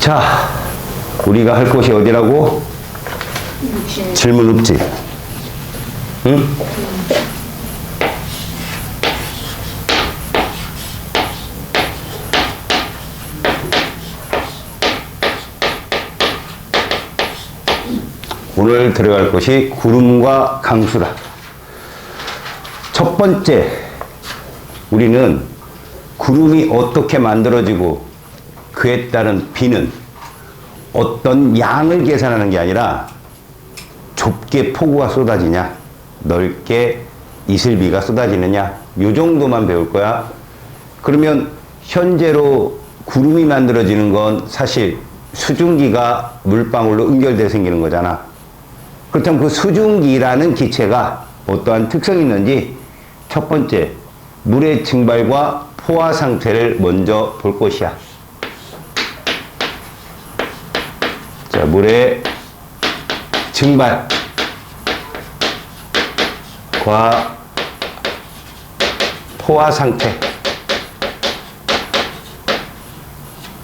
자, 우리가 할 곳이 어디라고? 질문 없지? 응? 오늘 들어갈 곳이 구름과 강수라. 첫 번째, 우리는 구름이 어떻게 만들어지고 그에 따른 비는 어떤 양을 계산하는 게 아니라 좁게 폭우가 쏟아지냐, 넓게 이슬비가 쏟아지느냐, 요 정도만 배울 거야. 그러면 현재로 구름이 만들어지는 건 사실 수증기가 물방울로 응결돼 생기는 거잖아. 그렇다면 그 수증기라는 기체가 어떠한 특성이 있는지 첫 번째, 물의 증발과 포화 상태를 먼저 볼 것이야. 자, 물의 증발과 포화 상태.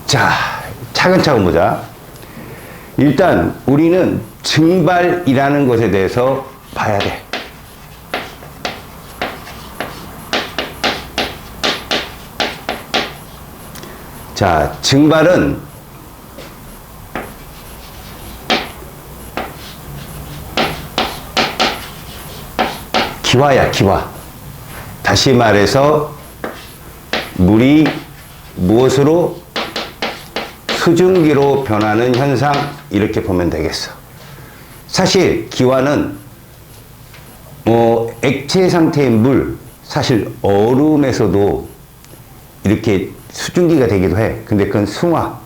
자, 차근차근 보자. 일단 우리는 증발이라는 것에 대해서 봐야 돼. 자, 증발은 기화야, 기화. 다시 말해서 물이 무엇으로? 수증기로 변하는 현상, 이렇게 보면 되겠어. 사실 기화는 액체 상태의 물, 사실 얼음에서도 이렇게 수증기가 되기도 해. 근데 그건 승화.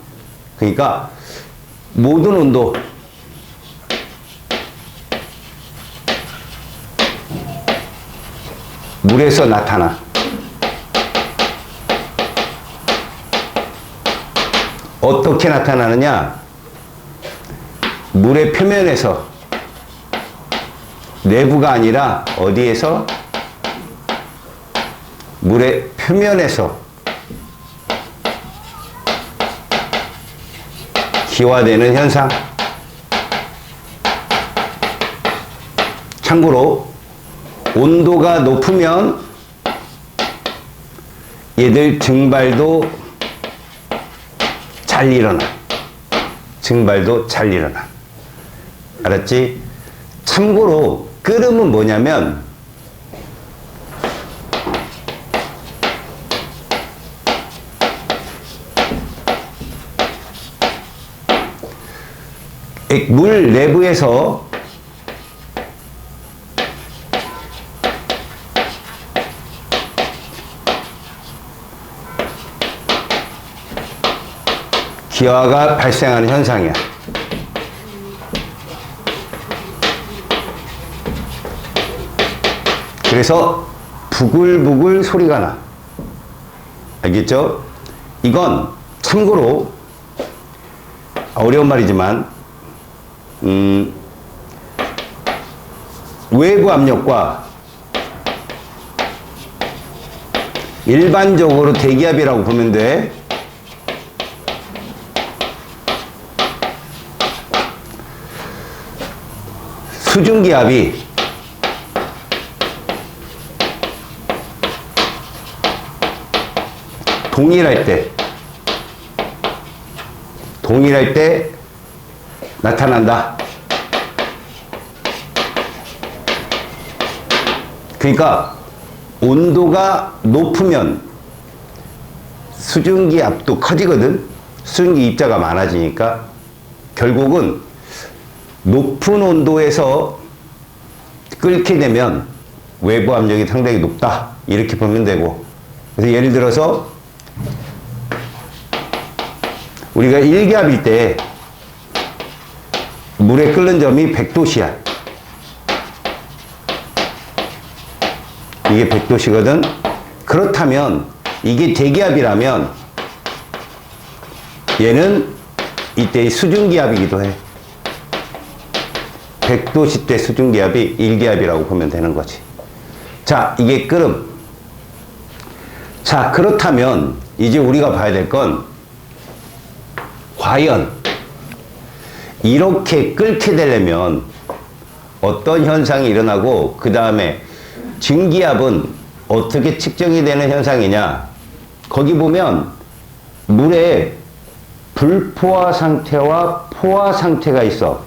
그러니까 모든 온도, 물에서 나타나. 어떻게 나타나느냐? 물의 표면에서, 내부가 아니라 어디에서? 물의 표면에서 기화되는 현상. 참고로 온도가 높으면 얘들 증발도 잘 일어나. 증발도 잘 일어나. 알았지? 참고로 끓음은 뭐냐면 물 내부에서 기화가 발생하는 현상이야. 그래서 부글부글 소리가 나. 알겠죠? 이건 참고로 어려운 말이지만 외부 압력과 일반적으로 대기압이라고 보면 돼. 수증기압이 동일할 때 나타난다. 그러니까 온도가 높으면 수증기 압도 커지거든. 수증기 입자가 많아지니까 결국은 높은 온도에서 끓게 되면 외부 압력이 상당히 높다, 이렇게 보면 되고. 그래서 예를 들어서 우리가 1기압일 때 물에 끓는 점이 100도씨야. 이게 100도씨거든. 그렇다면 이게 대기압이라면 얘는 이때의 수증기압이기도 해. 100도씨 때 수증기압이 1기압이라고 보면 되는 거지. 자, 이게 끓음. 자, 그렇다면 이제 우리가 봐야 될 건 과연 이렇게 끓게 되려면 어떤 현상이 일어나고 그 다음에 증기압은 어떻게 측정이 되는 현상이냐. 거기 보면 물에 불포화 상태와 포화 상태가 있어.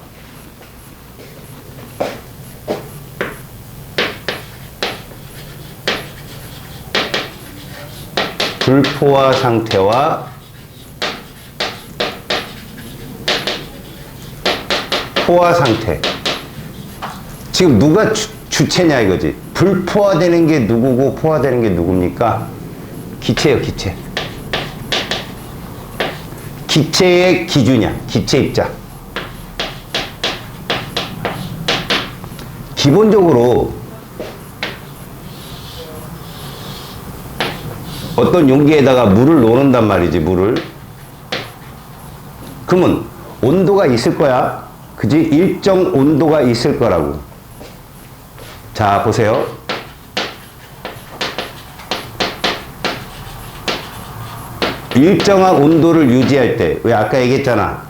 불포화 상태와 포화 상태. 지금 누가 주체냐 이거지. 불포화되는 게 누구고 포화되는 게 누굽니까? 기체예요, 기체. 기체의 기준이야, 기체 입자. 기본적으로 어떤 용기에다가 물을 넣는단 말이지, 물을. 그러면 온도가 있을 거야. 그지? 일정 온도가 있을 거라고. 자, 보세요. 일정한 온도를 유지할 때, 왜 아까 얘기했잖아.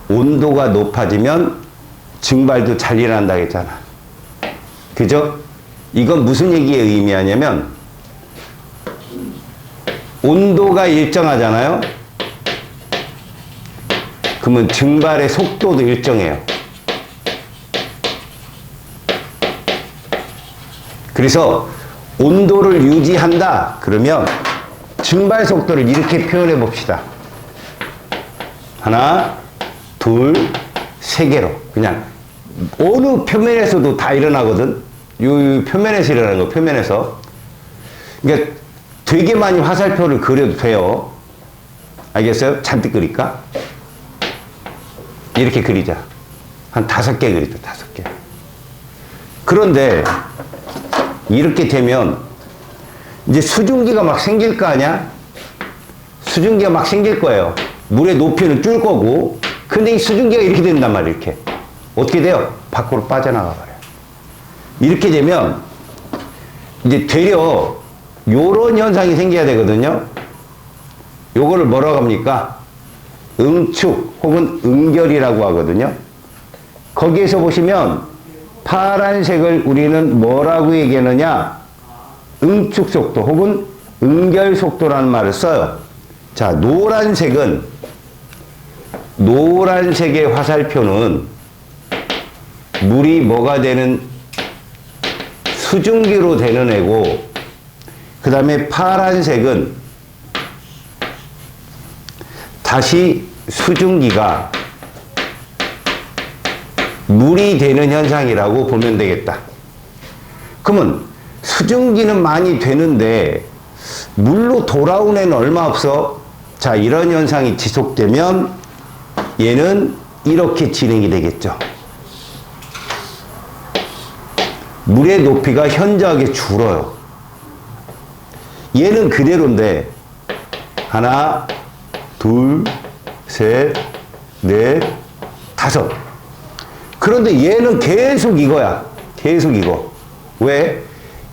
온도가 높아지면 증발도 잘 일어난다 했잖아. 그죠? 이건 무슨 얘기에 의미하냐면, 온도가 일정하잖아요. 그러면 증발의 속도도 일정해요. 그래서 온도를 유지한다 그러면 증발 속도를 이렇게 표현해 봅시다. 하나, 둘, 세 개로. 그냥 어느 표면에서도 다 일어나거든. 요 표면에서 일어나는 거, 표면에서. 그러니까 되게 많이 화살표를 그려도 돼요. 알겠어요? 잔뜩 그릴까? 이렇게 그리자. 한 5개 그리자, 5개. 그런데 이렇게 되면 이제 수증기가 막 생길 거 아니야? 수증기가 막 생길 거예요. 물의 높이는 줄 거고. 근데 이 수증기가 이렇게 된단 말이에요, 이렇게. 어떻게 돼요? 밖으로 빠져나가 버려요. 이렇게 되면 이제 되려 요런 현상이 생겨야 되거든요. 요거를 뭐라고 합니까? 응축 혹은 응결이라고 하거든요. 거기에서 보시면 파란색을 우리는 뭐라고 얘기하느냐? 응축 속도 혹은 응결 속도라는 말을 써요. 자, 노란색의 화살표는 물이 뭐가 되는 수증기로 되는 애고, 그 다음에 파란색은 다시 수증기가 물이 되는 현상이라고 보면 되겠다. 그러면 수증기는 많이 되는데 물로 돌아온 애는 얼마 없어? 자, 이런 현상이 지속되면 얘는 이렇게 진행이 되겠죠. 물의 높이가 현저하게 줄어요. 얘는 그대로인데 하나, 둘, 셋, 넷, 5. 그런데 얘는 계속 이거야. 계속 이거. 왜?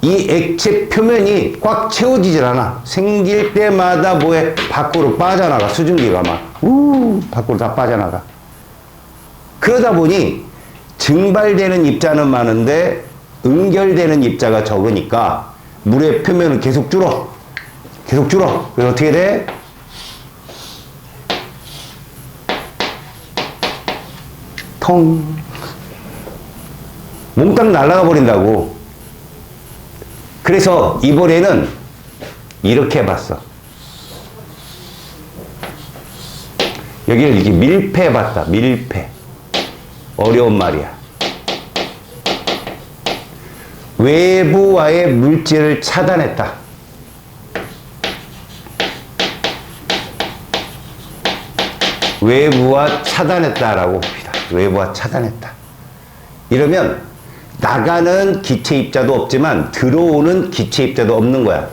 이 액체 표면이 꽉 채워지질 않아. 생길 때마다 뭐해? 밖으로 빠져나가. 수증기가 막 밖으로 다 빠져나가. 그러다 보니 증발되는 입자는 많은데 응결되는 입자가 적으니까 물의 표면은 계속 줄어. 계속 줄어. 그래서 어떻게 돼? 통. 몽땅 날아가 버린다고. 그래서 이번에는 이렇게 해봤어. 여기를 이렇게 밀폐해봤다. 밀폐. 어려운 말이야. 외부와의 물질을 차단했다. 외부와 차단했다라고 봅시다. 외부와 차단했다. 이러면 나가는 기체 입자도 없지만 들어오는 기체 입자도 없는 거야.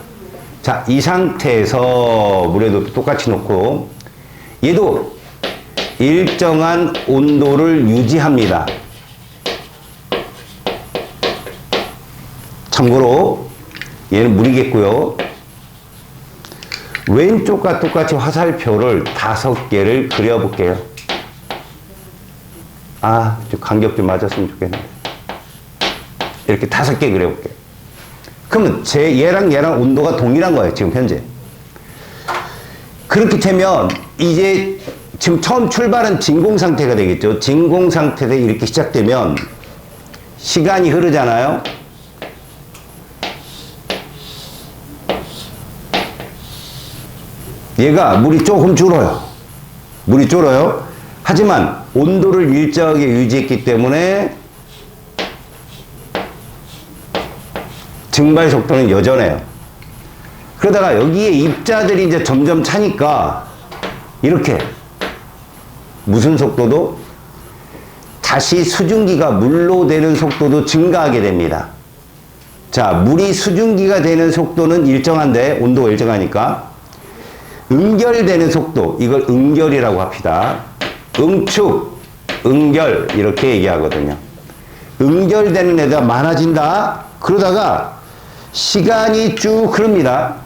자, 이 상태에서 물의 높이 똑같이 놓고 얘도 일정한 온도를 유지합니다. 참고로 얘는 물이겠고요. 왼쪽과 똑같이 화살표를 5개를 그려볼게요. 아, 좀 간격 좀 맞았으면 좋겠는데. 이렇게 5개 그려볼게요. 그러면 얘랑 온도가 동일한 거예요, 지금 현재. 그렇게 되면 이제 지금 처음 출발은 진공 상태가 되겠죠. 진공 상태에서 이렇게 시작되면 시간이 흐르잖아요. 얘가 물이 조금 줄어요. 물이 줄어요. 하지만 온도를 일정하게 유지했기 때문에 증발 속도는 여전해요. 그러다가 여기에 입자들이 이제 점점 차니까 이렇게 무슨 속도도 다시 수증기가 물로 되는 속도도 증가하게 됩니다. 자, 물이 수증기가 되는 속도는 일정한데 온도가 일정하니까 응결되는 속도, 이걸 응결이라고 합시다. 응축, 응결 이렇게 얘기하거든요. 응결되는 애가 많아진다. 그러다가 시간이 쭉 흐릅니다.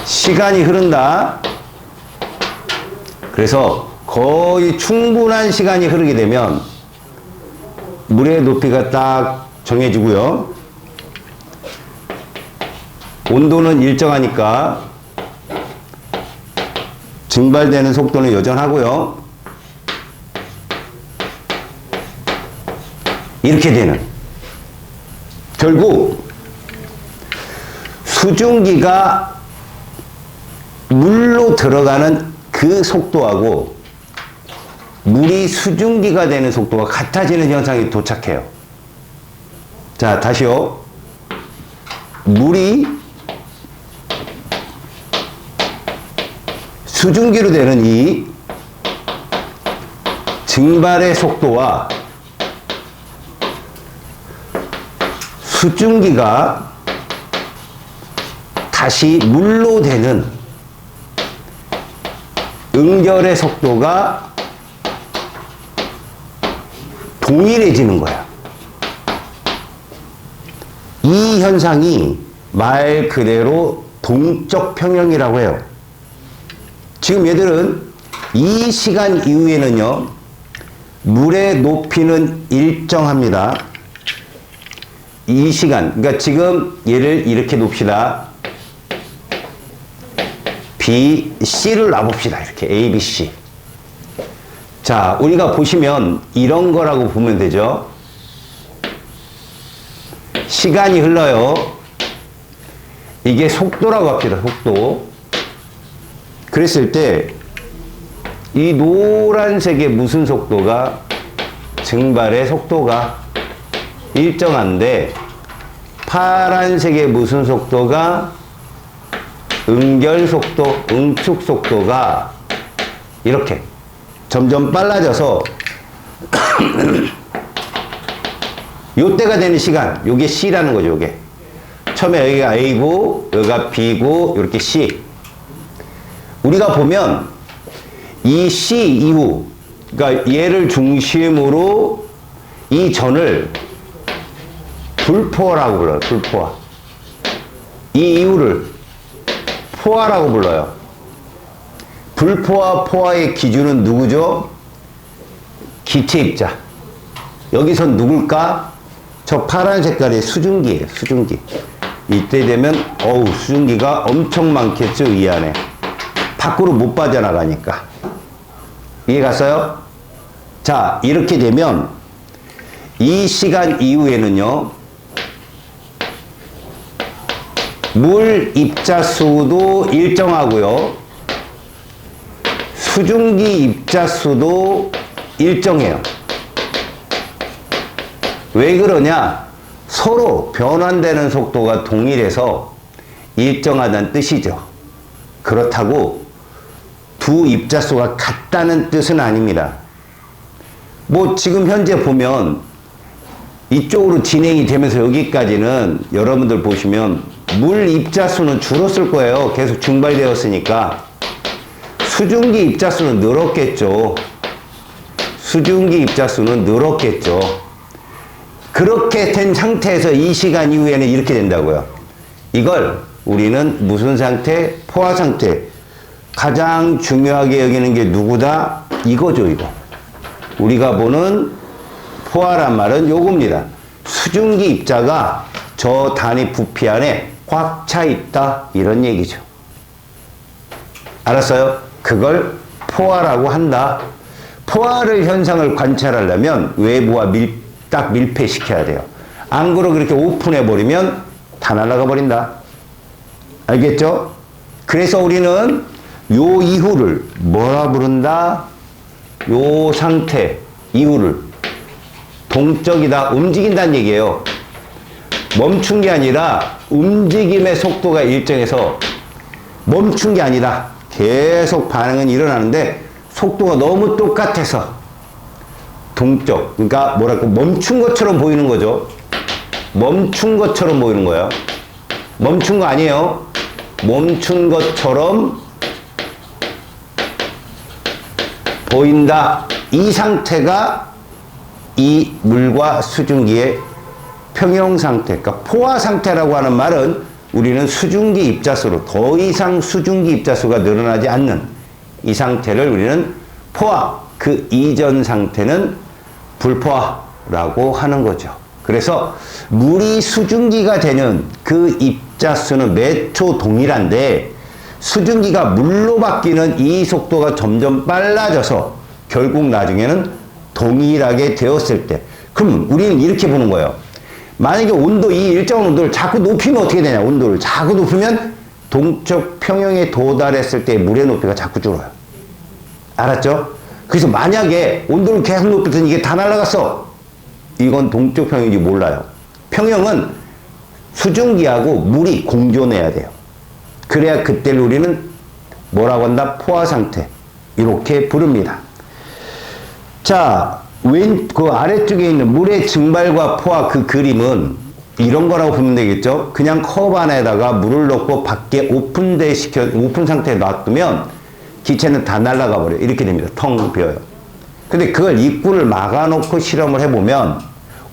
시간이 흐른다. 그래서 거의 충분한 시간이 흐르게 되면 물의 높이가 딱 정해지고요. 온도는 일정하니까 증발되는 속도는 여전하고요. 이렇게 되는, 결국 수증기가 물로 들어가는 그 속도하고 물이 수증기가 되는 속도가 같아지는 현상이 도착해요. 자, 다시요. 물이 수증기로 되는 이 증발의 속도와 수증기가 다시 물로 되는 응결의 속도가 동일해지는 거야. 이 현상이 말 그대로 동적 평형이라고 해요. 지금 얘들은 이 시간 이후에는요, 물의 높이는 일정합니다. 이 시간, 그러니까 지금 얘를 이렇게 놓읍시다. B, C를 놔봅시다. 이렇게 A, B, C. 자, 우리가 보시면 이런 거라고 보면 되죠. 시간이 흘러요. 이게 속도라고 합시다. 속도. 그랬을 때 이 노란색의 무슨 속도가 증발의 속도가 일정한데 파란색의 무슨 속도가 응결 속도, 응축 속도가 이렇게 점점 빨라져서 요때가 되는 시간, 요게 C라는 거죠. 요게 처음에 여기가 A고 여기가 B고 이렇게 C. 우리가 보면 이 C 이후, 그러니까 얘를 중심으로 이 전을 불포화라고 불러요. 불포화. 이 이후를 포화라고 불러요. 불포화, 포화의 기준은 누구죠? 기체 입자. 여기선 누굴까? 저 파란 색깔의 수증기예요. 수증기. 이때 되면 수증기가 엄청 많겠죠. 이 안에. 밖으로 못 빠져나가니까. 이해 갔어요? 자, 이렇게 되면 이 시간 이후에는요, 물 입자수도 일정하고요, 수증기 입자수도 일정해요. 왜 그러냐? 서로 변환되는 속도가 동일해서 일정하다는 뜻이죠. 그렇다고 두 입자수가 같다는 뜻은 아닙니다. 뭐 지금 현재 보면 이쪽으로 진행이 되면서 여기까지는 여러분들 보시면 물 입자수는 줄었을 거예요. 계속 증발되었으니까. 수증기 입자수는 늘었겠죠. 수증기 입자수는 늘었겠죠. 그렇게 된 상태에서 이 시간 이후에는 이렇게 된다고요. 이걸 우리는 무슨 상태? 포화 상태. 가장 중요하게 여기는 게 누구다? 이거죠, 이거. 우리가 보는 포화란 말은 요겁니다. 수증기 입자가 저 단위 부피 안에 꽉 차 있다. 이런 얘기죠. 알았어요? 그걸 포화라고 한다. 포화를 현상을 관찰하려면 외부와 딱 밀폐시켜야 돼요. 안 그러고 그렇게 오픈해버리면 다 날아가 버린다. 알겠죠? 그래서 우리는 요 이후를 뭐라 부른다? 요 상태, 이후를 동적이다, 움직인다는 얘기예요. 멈춘 게 아니라 움직임의 속도가 일정해서 멈춘 게 아니다. 계속 반응은 일어나는데 속도가 너무 똑같아서 동적, 그러니까 뭐랄까 멈춘 것처럼 보이는 거죠. 멈춘 것처럼 보이는 거예요. 멈춘 거 아니에요. 멈춘 것처럼 보인다. 이 상태가 이 물과 수증기의 평형 상태, 그러니까 포화 상태라고 하는 말은 우리는 수증기 입자수로 더 이상 수증기 입자수가 늘어나지 않는 이 상태를 우리는 포화, 그 이전 상태는 불포화라고 하는 거죠. 그래서 물이 수증기가 되는 그 입자수는 매초 동일한데 수증기가 물로 바뀌는 이 속도가 점점 빨라져서 결국 나중에는 동일하게 되었을 때, 그럼 우리는 이렇게 보는 거예요. 만약에 온도, 이 일정한 온도를 자꾸 높이면 어떻게 되냐? 온도를 자꾸 높이면 동적 평형에 도달했을 때 물의 높이가 자꾸 줄어요. 알았죠? 그래서 만약에 온도를 계속 높였더니 이게 다 날아갔어. 이건 동적 평형인지 몰라요. 평형은 수증기하고 물이 공존해야 돼요. 그래야 그때를 우리는 뭐라고 한다? 포화 상태. 이렇게 부릅니다. 자, 그 아래쪽에 있는 물의 증발과 포화 그 그림은 이런 거라고 보면 되겠죠? 그냥 컵 안에다가 물을 넣고 밖에 오픈 상태에 놔두면 기체는 다 날아가 버려요. 이렇게 됩니다. 텅 비어요. 근데 그걸 입구를 막아놓고 실험을 해보면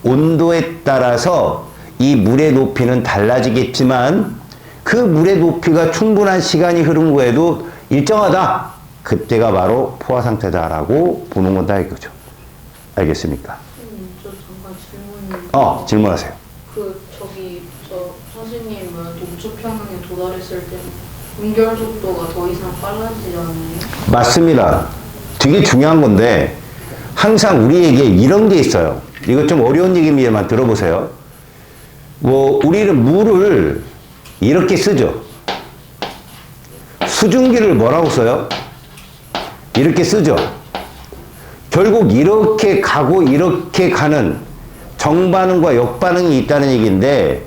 온도에 따라서 이 물의 높이는 달라지겠지만 그 물의 높이가 충분한 시간이 흐른 후에도 일정하다. 그때가 바로 포화 상태다라고 보는 거다 이거죠. 알겠습니까? 저 잠깐 질문이. 질문하세요. 선생님은 동적 평형에 도달했을 때 온결 속도가 더 이상 빨라지지 않아요? 맞습니다. 되게 중요한 건데 항상 우리에게 이런 게 있어요. 이거 좀 어려운 얘기입니다만 들어보세요. 우리는 물을 이렇게 쓰죠. 수증기를 뭐라고 써요? 이렇게 쓰죠. 결국 이렇게 가고 이렇게 가는 정반응과 역반응이 있다는 얘기인데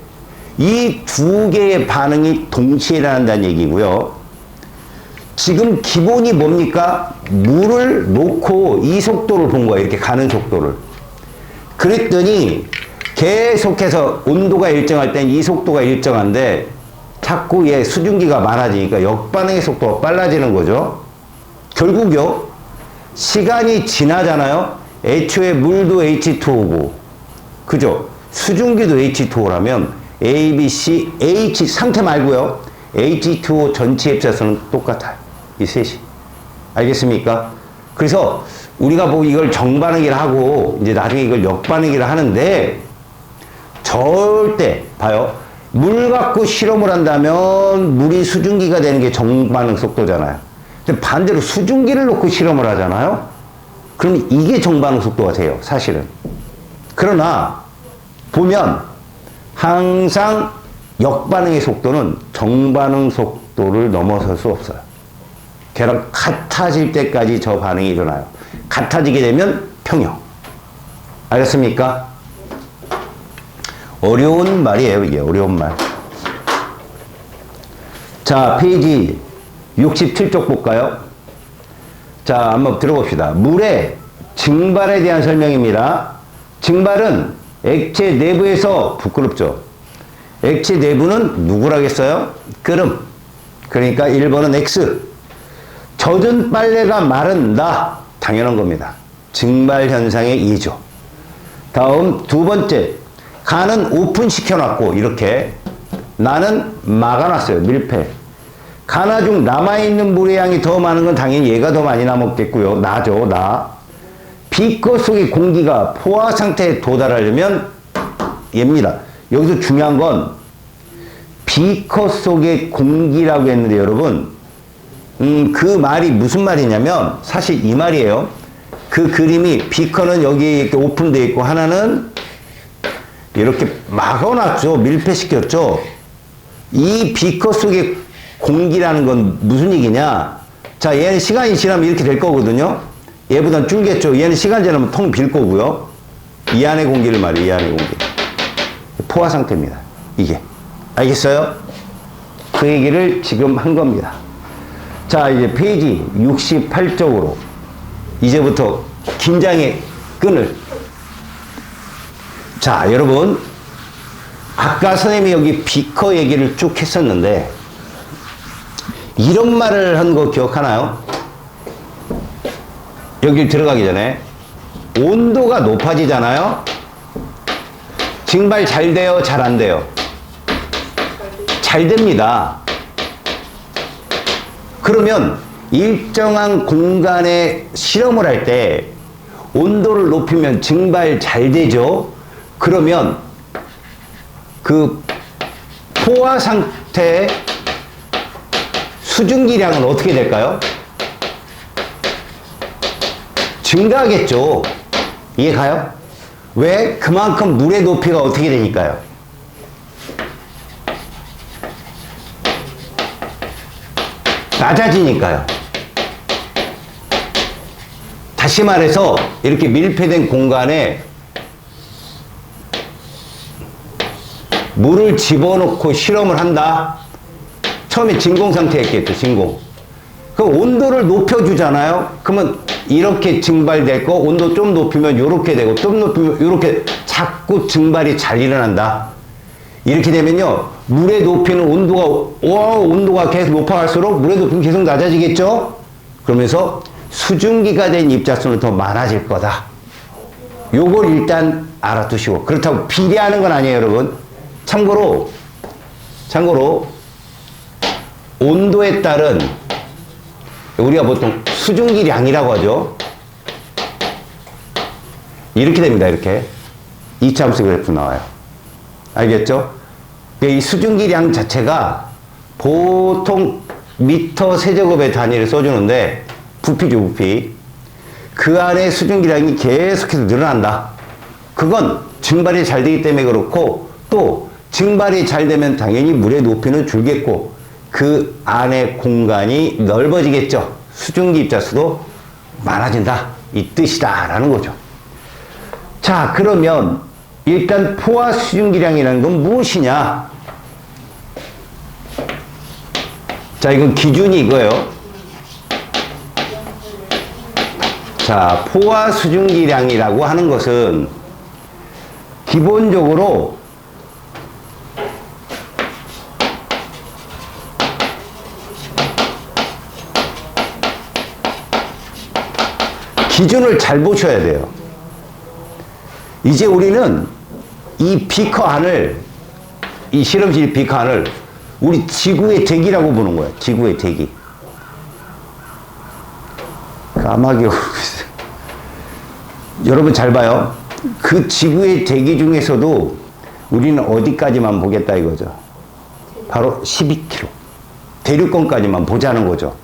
이 두 개의 반응이 동시에 일어난다는 얘기고요. 지금 기본이 뭡니까? 물을 놓고 이 속도를 본 거야. 이렇게 가는 속도를. 그랬더니 계속해서 온도가 일정할 땐 이 속도가 일정한데 자꾸 얘 수증기가 많아지니까 역반응의 속도가 빨라지는 거죠. 결국요. 시간이 지나잖아요. 애초에 물도 H2O고 그죠? 수증기도 H2O라면 A, B, C, H 상태 말고요. H2O 전체 입자수는 똑같아요. 이 셋이. 알겠습니까? 그래서 우리가 이걸 정반응이라 하고 이제 나중에 이걸 역반응이라 하는데 절대 봐요. 물 갖고 실험을 한다면 물이 수증기가 되는 게 정반응 속도잖아요. 근데 반대로 수증기를 놓고 실험을 하잖아요. 그럼 이게 정반응 속도가 돼요. 사실은. 그러나 보면 항상 역반응의 속도는 정반응 속도를 넘어설 수 없어요. 걔랑 같아질 때까지 저 반응이 일어나요. 같아지게 되면 평형. 알겠습니까? 어려운 말이에요, 이게. 어려운 말. 자, 페이지 67쪽 볼까요? 자, 한번 들어봅시다. 물의 증발에 대한 설명입니다. 증발은 액체 내부에서, 부끄럽죠? 액체 내부는 누구라겠어요? 끓음. 그러니까 1번은 X. 젖은 빨래가 마른다. 당연한 겁니다. 증발 현상의 2죠. 다음 두 번째. 간은 오픈시켜놨고 이렇게 나는 막아놨어요. 밀폐. 가나 중 남아있는 물의 양이 더 많은 건 당연히 얘가 더 많이 남았겠고요. 나죠, 나. 비커 속의 공기가 포화 상태에 도달하려면 얘입니다. 여기서 중요한 건 비커 속의 공기라고 했는데 여러분, 그 말이 무슨 말이냐면 사실 이 말이에요. 그 그림이 비커는 여기 이렇게 오픈되어 있고 하나는 이렇게 막아놨죠. 밀폐시켰죠. 이 비커 속의 공기라는 건 무슨 얘기냐? 자, 얘는 시간이 지나면 이렇게 될 거거든요. 얘보단 줄겠죠. 얘는 시간 지나면 텅 빌 거고요. 이 안의 공기를 말해요. 이 안의 공기. 포화 상태입니다. 이게. 알겠어요? 그 얘기를 지금 한 겁니다. 자, 이제 페이지 68쪽으로 이제부터 긴장의 끈을. 자, 여러분. 아까 선생님이 여기 비커 얘기를 쭉 했었는데 이런 말을 한 거 기억하나요? 여기 들어가기 전에 온도가 높아지잖아요. 증발 잘 돼요? 잘 안 돼요? 잘 됩니다. 그러면 일정한 공간에 실험을 할 때 온도를 높이면 증발 잘 되죠? 그러면 그 포화 상태의 수증기량은 어떻게 될까요? 증가하겠죠. 이해 가요? 왜? 그만큼 물의 높이가 어떻게 되니까요? 낮아지니까요. 다시 말해서 이렇게 밀폐된 공간에 물을 집어넣고 실험을 한다. 처음에 진공 상태였겠죠. 진공. 그럼 온도를 높여주잖아요. 그러면 이렇게 증발될 거 온도 좀 높이면 이렇게 되고 좀 높이면 이렇게 자꾸 증발이 잘 일어난다. 이렇게 되면요. 물의 높이는 온도가 계속 높아갈수록 물의 높이는 계속 낮아지겠죠. 그러면서 수증기가 된 입자수는 더 많아질 거다. 요걸 일단 알아두시고. 그렇다고 비례하는 건 아니에요, 여러분. 참고로 온도에 따른 우리가 보통 수증기량이라고 하죠. 이렇게 됩니다. 이렇게 2차함수 그래프 나와요. 알겠죠? 이 수증기량 자체가 보통 미터 세제곱의 단위를 써주는데 부피죠, 부피. 그 안에 수증기량이 계속해서 늘어난다. 그건 증발이 잘 되기 때문에 그렇고 또 증발이 잘 되면 당연히 물의 높이는 줄겠고 그 안에 공간이 넓어지겠죠. 수증기 입자수도 많아진다. 이 뜻이다 라는 거죠. 자, 그러면 일단 포화 수증기량이라는 건 무엇이냐? 자, 이건 기준이 이거예요. 자, 포화 수증기량이라고 하는 것은 기본적으로 기준을 잘 보셔야 돼요. 이제 우리는 이 비커 안을, 이 실험실 비커 안을 우리 지구의 대기라고 보는 거예요. 지구의 대기. 까마귀 오르고 있어요. 여러분 잘 봐요. 그 지구의 대기 중에서도 우리는 어디까지만 보겠다 이거죠. 바로 12km. 대륙권까지만 보자는 거죠.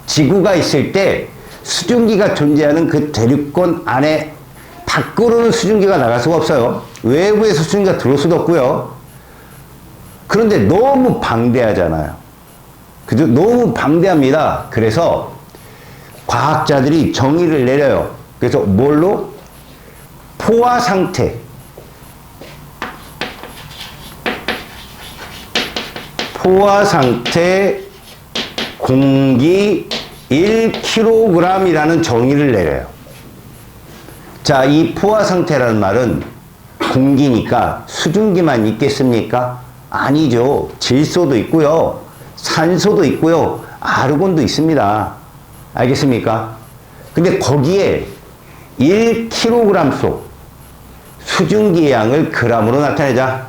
지구가 있을 때 수증기가 존재하는 그 대륙권 안에 밖으로는 수증기가 나갈 수가 없어요. 외부에서 수증기가 들어올 수도 없고요. 그런데 너무 방대하잖아요. 그죠? 너무 방대합니다. 그래서 과학자들이 정의를 내려요. 그래서 뭘로? 포화 상태. 포화 상태 공기 1kg이라는 정의를 내려요. 자, 이 포화 상태라는 말은 공기니까 수증기만 있겠습니까? 아니죠. 질소도 있고요. 산소도 있고요. 아르곤도 있습니다. 알겠습니까? 근데 거기에 1kg 속 수증기의 양을 g으로 나타내자.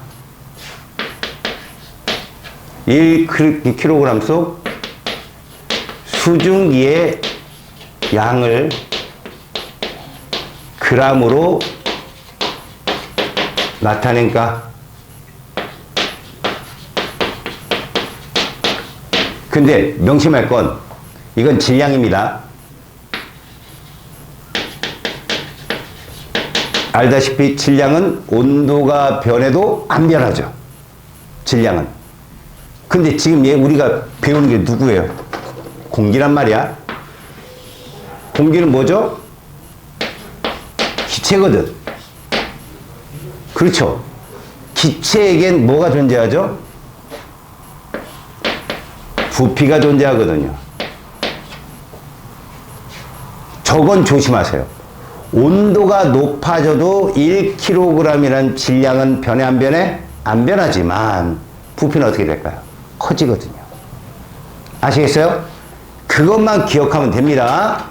1kg 속 수증기의 양을 g으로 나타낸가? 근데 명심할 건 이건 질량입니다. 알다시피 질량은 온도가 변해도 안 변하죠. 질량은. 근데 지금 우리가 배우는 게 누구예요? 공기란 말이야. 공기는 뭐죠? 기체거든. 그렇죠. 기체에겐 뭐가 존재하죠? 부피가 존재하거든요. 저건 조심하세요. 온도가 높아져도 1kg이라는 질량은 변해 안 변해? 안 변하지만 부피는 어떻게 될까요? 커지거든요. 아시겠어요? 그것만 기억하면 됩니다.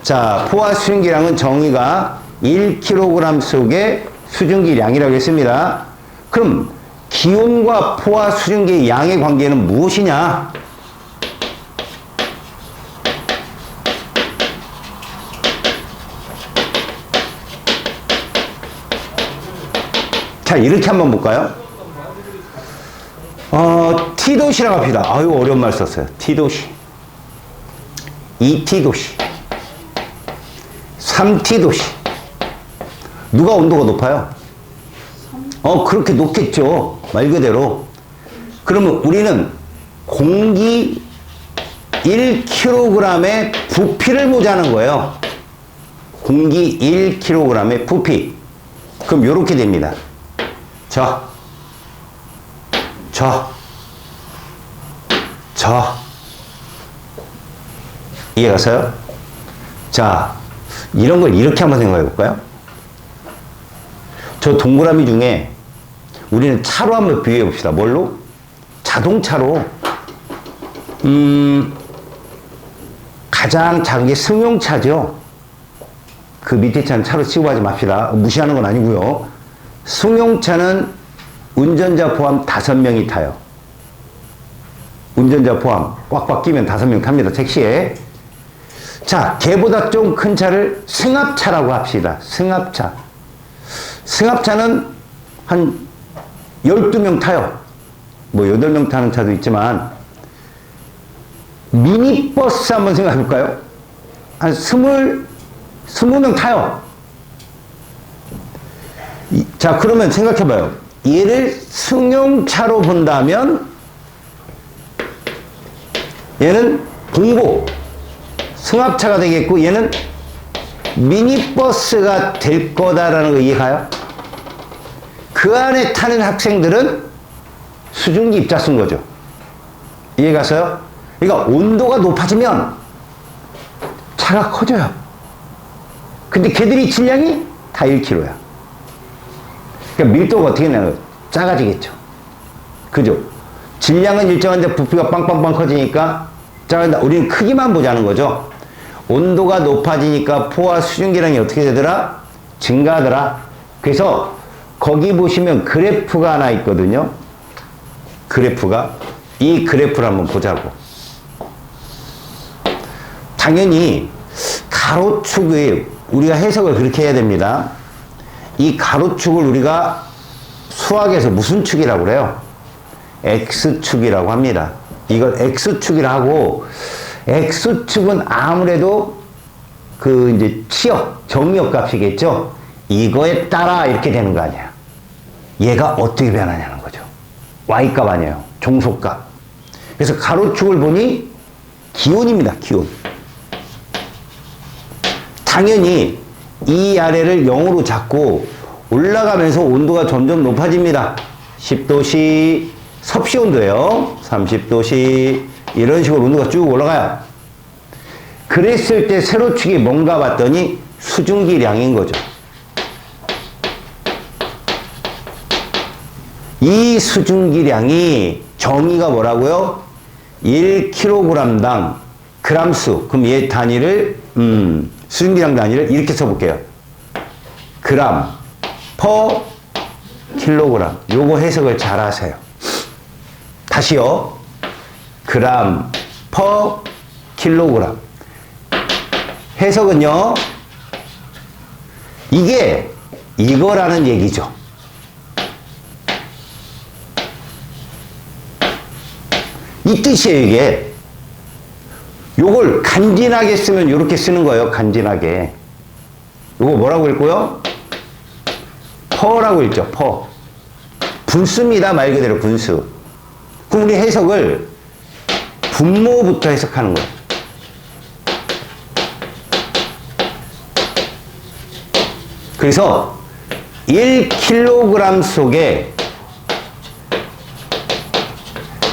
자, 포화 수증기량은 정의가 1kg 속의 수증기량이라고 했습니다. 그럼 기온과 포화 수증기의 양의 관계는 무엇이냐? 자, 이렇게 한번 볼까요? T도시라고 합시다. 아유, 어려운 말 썼어요. T도시. 2T도시. 3T도시. 누가 온도가 높아요? 그렇게 높겠죠. 말 그대로. 그러면 우리는 공기 1kg의 부피를 보자는 거예요. 공기 1kg의 부피. 그럼 이렇게 됩니다. 이해가세요? 자, 이런 걸 이렇게 한번 생각해 볼까요? 저 동그라미 중에 우리는 차로 한번 비교해 봅시다. 뭘로? 자동차로. 가장 작은 게 승용차죠. 그 밑에 차는 차로 취급하지 맙시다. 무시하는 건 아니고요. 승용차는 운전자 포함 5명이 타요. 운전자 포함 꽉꽉 끼면 5명 탑니다. 택시에. 자, 걔보다 좀 큰 차를 승합차라고 합시다. 승합차. 승합차는 한 12명 타요. 뭐 8명 타는 차도 있지만 미니버스 한번 생각해 볼까요? 한 20명 타요. 자, 그러면 생각해 봐요. 얘를 승용차로 본다면 얘는 공복 승합차가 되겠고 얘는 미니버스가 될 거다라는 거 이해가요? 그 안에 타는 학생들은 수증기 입자 쓴 거죠. 이해가서요? 그러니까 온도가 높아지면 차가 커져요. 근데 걔들이 질량이 다 1kg야. 그러니까 밀도가 어떻게 나요? 작아지겠죠. 그죠? 질량은 일정한데 부피가 빵빵빵 커지니까 작아진다. 우리는 크기만 보자는 거죠. 온도가 높아지니까 포화 수증기량이 어떻게 되더라? 증가하더라. 그래서 거기 보시면 그래프가 하나 있거든요. 그래프가. 이 그래프를 한번 보자고. 당연히 가로축의 우리가 해석을 그렇게 해야 됩니다. 이 가로축을 우리가 수학에서 무슨 축이라고 그래요? X축이라고 합니다. 이걸 X축이라고, X축은 아무래도 그 이제 치역, 정의역 값이겠죠? 이거에 따라 이렇게 되는 거 아니야. 얘가 어떻게 변하냐는 거죠. Y값 아니에요. 종속값. 그래서 가로축을 보니 기온입니다. 기온. 당연히 이 아래를 0으로 잡고 올라가면서 온도가 점점 높아집니다. 10도씨, 섭씨 온도예요. 30도씨, 이런 식으로 온도가 쭉 올라가요. 그랬을 때 세로축이 뭔가 봤더니 수증기량인 거죠. 이 수증기량이 정의가 뭐라고요? 1kg당 g수. 그럼 얘 단위를 수증기량 단위를 이렇게 써볼게요. 그램 퍼 킬로그램. 요거 해석을 잘 하세요. 다시요. 그람 퍼 킬로그램. 해석은요. 이게 이거라는 얘기죠. 이 뜻이에요, 이게. 요걸 간지나게 쓰면 이렇게 쓰는 거예요, 간지나게. 요거 뭐라고 읽고요? 퍼라고 읽죠, 퍼. 분수입니다, 말 그대로 분수. 그럼 우리 해석을 분모부터 해석하는 거예요. 그래서 1kg 속에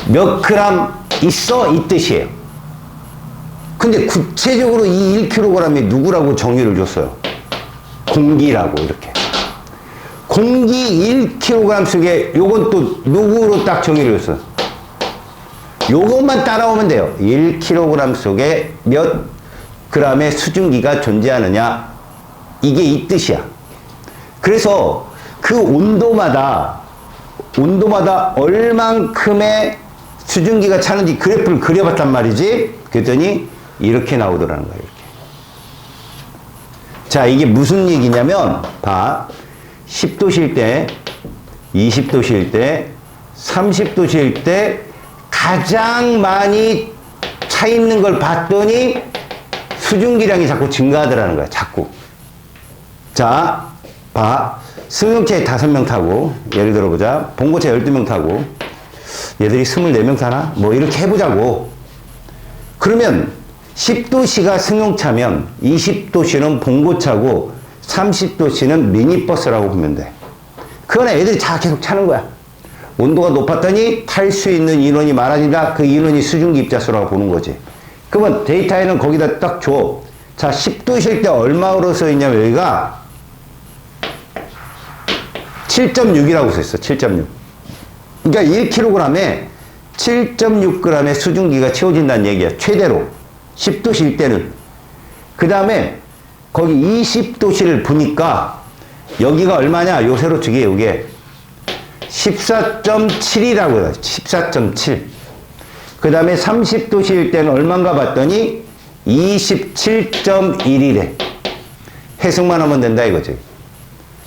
몇 그램 있어? 이 뜻이에요. 근데 구체적으로 이 1kg이 누구라고 정의를 줬어요? 공기라고, 이렇게. 공기 1kg 속에 요건 또 누구로 딱 정의를 줬어요? 요것만 따라오면 돼요. 1kg 속에 몇 g의 수증기가 존재하느냐. 이게 이 뜻이야. 그래서 그 온도마다 얼만큼의 수증기가 차는지 그래프를 그려봤단 말이지. 그랬더니 이렇게 나오더라는 거예요. 이렇게. 자, 이게 무슨 얘기냐면 봐. 10도실 때, 20도실 때, 30도실 때 가장 많이 차 있는 걸 봤더니 수증기량이 자꾸 증가하더라는 거야. 자꾸. 자, 봐. 승용차에 5명 타고, 예를 들어보자. 봉고차 12명 타고, 얘들이 24명 타나? 뭐 이렇게 해보자고. 그러면 10도시가 승용차면 20도시는 봉고차고 30도시는 미니버스라고 보면 돼. 그거는 애들이 다 계속 차는 거야. 온도가 높았더니 탈 수 있는 인원이 많아진다. 그 인원이 수증기 입자수라고 보는 거지. 그러면 데이터에는 거기다 딱 줘. 자, 10도실 때 얼마로 써 있냐면 여기가 7.6이라고 써 있어. 7.6. 그러니까 1kg에 7.6g의 수증기가 채워진다는 얘기야. 최대로. 10도실 때는. 그 다음에 거기 20도실을 보니까 여기가 얼마냐? 요 세로축이에요. 요게 14.7이라고 해요. 14.7. 그 다음에 30도실 때는 얼마인가 봤더니 27.1이래. 해석만 하면 된다 이거지.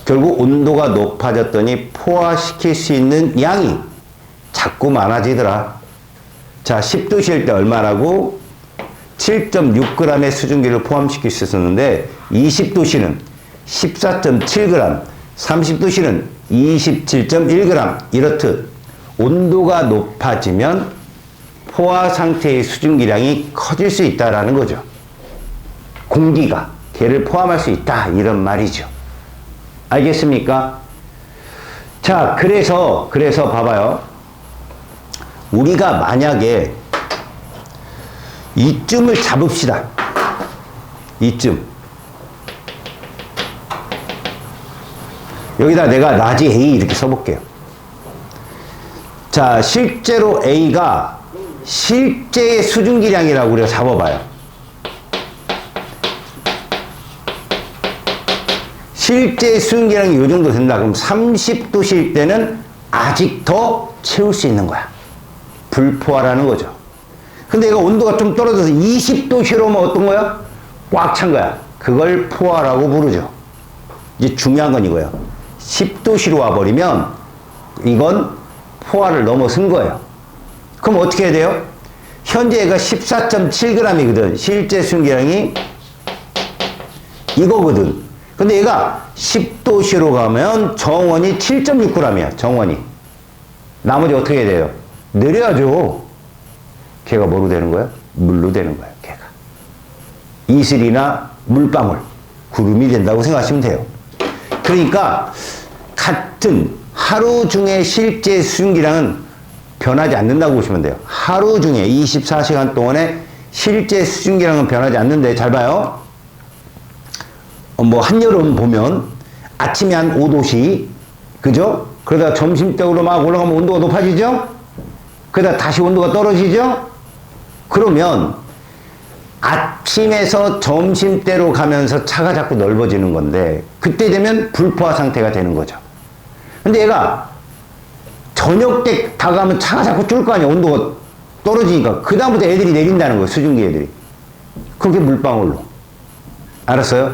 결국 온도가 높아졌더니 포화시킬 수 있는 양이 자꾸 많아지더라. 자, 10도실 때 얼마라고? 7.6g의 수증기를 포함시킬 수 있었는데 20도실은 14.7g, 30도실은 27.1g. 이렇듯 온도가 높아지면 포화 상태의 수증기량이 커질 수 있다라는 거죠. 공기가 걔를 포함할 수 있다 이런 말이죠. 알겠습니까? 자, 그래서 봐봐요. 우리가 만약에 이쯤을 잡읍시다. 이쯤. 여기다 내가 라지 A 이렇게 써볼게요. 자, 실제로 A가 실제의 수증기량이라고 우리가 잡아봐요. 실제 수증기량이 이 정도 된다. 그럼 30도실 때는 아직 더 채울 수 있는 거야. 불포화라는 거죠. 근데 이거 온도가 좀 떨어져서 20도시로 오면 어떤 거야? 꽉 찬 거야. 그걸 포화라고 부르죠. 이제 중요한 건 이거예요. 10도시로 와버리면 이건 포화를 넘어선 거예요. 그럼 어떻게 해야 돼요? 현재 얘가 14.7g이거든. 실제 수증기량이 이거거든. 근데 얘가 10도시로 가면 정원이 7.6g이야. 정원이. 나머지 어떻게 해야 돼요? 내려야죠. 걔가 뭐로 되는 거야? 물로 되는 거야. 걔가. 이슬이나 물방울, 구름이 된다고 생각하시면 돼요. 그러니까 같은 하루 중에 실제 수증기량은 변하지 않는다고 보시면 돼요. 하루 중에 24시간 동안에 실제 수증기량은 변하지 않는데 잘 봐요. 뭐 한여름 보면 아침에 한 5도씨 그죠? 그러다 점심때로 막 올라가면 온도가 높아지죠? 그러다 다시 온도가 떨어지죠? 그러면 아침에서 점심때로 가면서 차가 자꾸 넓어지는 건데 그때 되면 불포화 상태가 되는 거죠. 근데 얘가 저녁 때 다가면 차가 자꾸 쫄 거 아니야. 온도가 떨어지니까. 그다음부터 애들이 내린다는 거예요. 수증기 애들이. 그게 물방울로. 알았어요?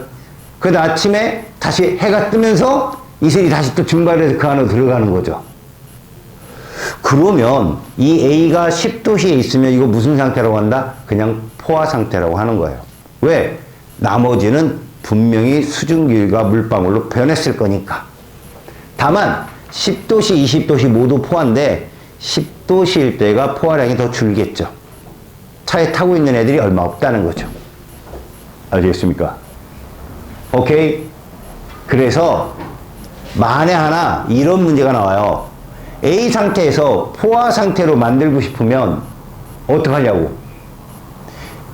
그래도 아침에 다시 해가 뜨면서 이슬이 다시 또 증발해서 그 안으로 들어가는 거죠. 그러면 이 A가 10도씨에 있으면 이거 무슨 상태라고 한다? 그냥 포화 상태라고 하는 거예요. 왜? 나머지는 분명히 수증기가 물방울로 변했을 거니까. 다만 10도씨, 20도씨 모두 포화인데 10도씨일 때가 포화량이 더 줄겠죠. 차에 타고 있는 애들이 얼마 없다는 거죠. 알겠습니까? 오케이? 그래서 만에 하나 이런 문제가 나와요. A 상태에서 포화 상태로 만들고 싶으면 어떡하냐고.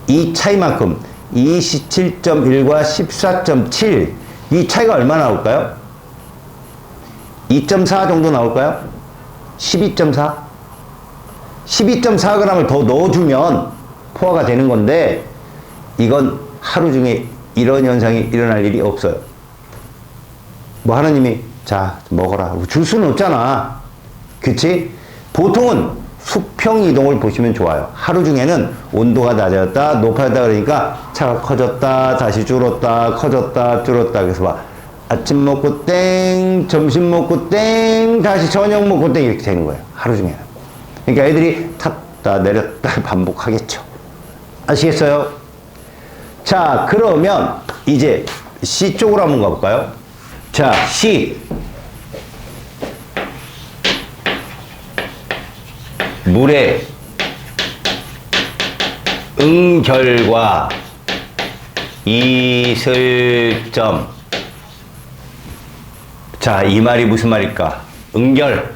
이 차이만큼 27.1과 14.7 이 차이가 얼마 나올까요? 2.4 정도 나올까요? 12.4? 12.4g을 더 넣어주면 포화가 되는 건데 이건 하루 중에 이런 현상이 일어날 일이 없어요. 뭐 하나님이 자 먹어라 줄 수는 없잖아. 그치? 보통은 수평 이동을 보시면 좋아요. 하루 중에는 온도가 낮아졌다 높아졌다 그러니까 차가 커졌다 다시 줄었다 커졌다 줄었다. 그래서 막 아침 먹고 땡 점심 먹고 땡 다시 저녁 먹고 땡 이렇게 되는 거예요. 하루 중에는. 그러니까 애들이 탔다 내렸다 반복하겠죠. 아시겠어요? 자 그러면 이제 C 쪽으로 한번 가볼까요? 자 C 물의 응결과 이슬점. 자, 이 말이 무슨 말일까? 응결.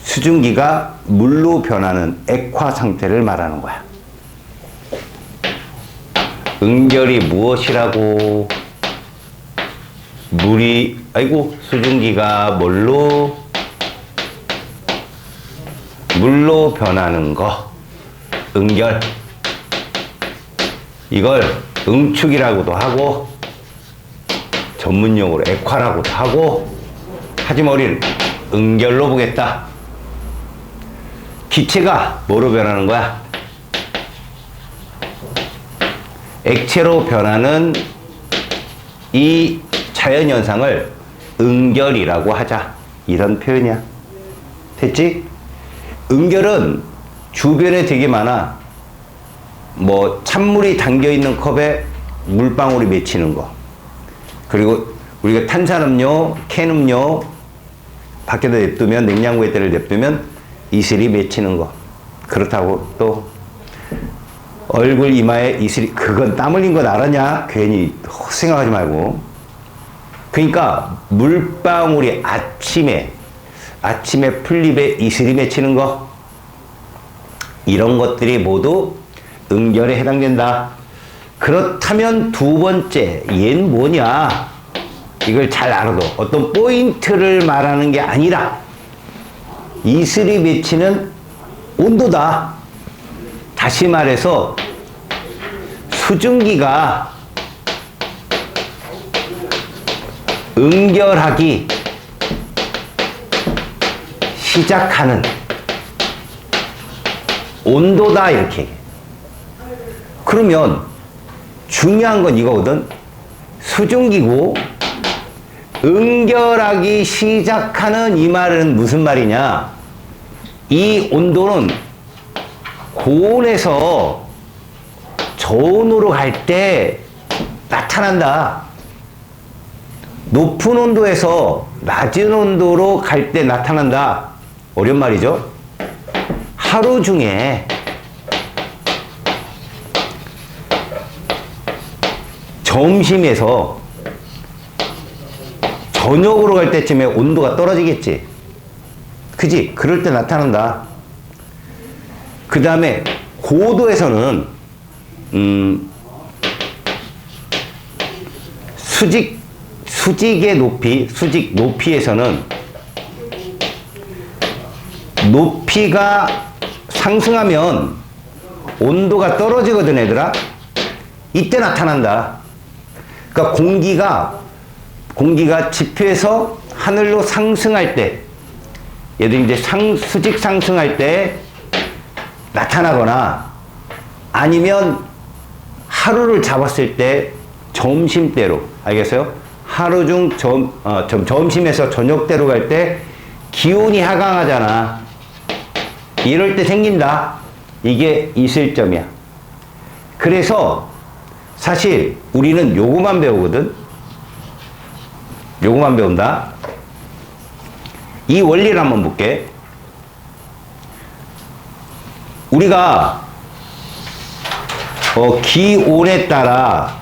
수증기가 물로 변하는 액화 상태를 말하는 거야. 응결이 무엇이라고? 물이, 아이고, 수증기가 물로 변하는 거. 응결. 이걸 응축이라고도 하고, 전문용어로 액화라고도 하고, 하지만 우리는 응결로 보겠다. 기체가 뭐로 변하는 거야? 액체로 변하는 이 자연현상을 응결이라고 하자. 이런 표현이야. 됐지? 응결은 주변에 되게 많아. 뭐 찬물이 담겨있는 컵에 물방울이 맺히는 거. 그리고 우리가 탄산음료, 캔음료 밖에다 냅두면 냉장고에 때를 냅두면 이슬이 맺히는 거. 그렇다고 또 얼굴 이마에 이슬이 그건 땀 흘린 건 알았냐? 괜히 생각하지 말고. 그러니까 물방울이 아침에 풀잎에 이슬이 맺히는 거 이런 것들이 모두 응결에 해당된다. 그렇다면 두 번째 얘는 뭐냐? 이걸 잘 알아도 어떤 포인트를 말하는 게 아니라 이슬이 맺히는 온도다. 다시 말해서 수증기가 응결하기 시작하는 온도다 이렇게. 그러면 중요한 건 이거거든. 수증기고 응결하기 시작하는 이 말은 무슨 말이냐? 이 온도는 고온에서 저온으로 갈 때 나타난다. 높은 온도에서 낮은 온도로 갈 때 나타난다. 어려운 말이죠? 하루 중에 점심에서 저녁으로 갈 때쯤에 온도가 떨어지겠지. 그지? 그럴 때 나타난다. 그 다음에 고도에서는 수직의 높이, 수직 높이에서는 높이가 상승하면 온도가 떨어지거든 얘들아. 이때 나타난다. 그러니까 공기가 지표에서 하늘로 상승할 때 얘들이 이제 수직 상승할 때 나타나거나 아니면 하루를 잡았을 때 점심때로, 알겠어요? 하루 중 점심에서 저녁때로 갈 때 기온이 하강하잖아. 이럴 때 생긴다. 이게 이슬점이야. 그래서 사실 우리는 요거만 배우거든. 요거만 배운다. 이 원리를 한번 볼게. 우리가 기온에 따라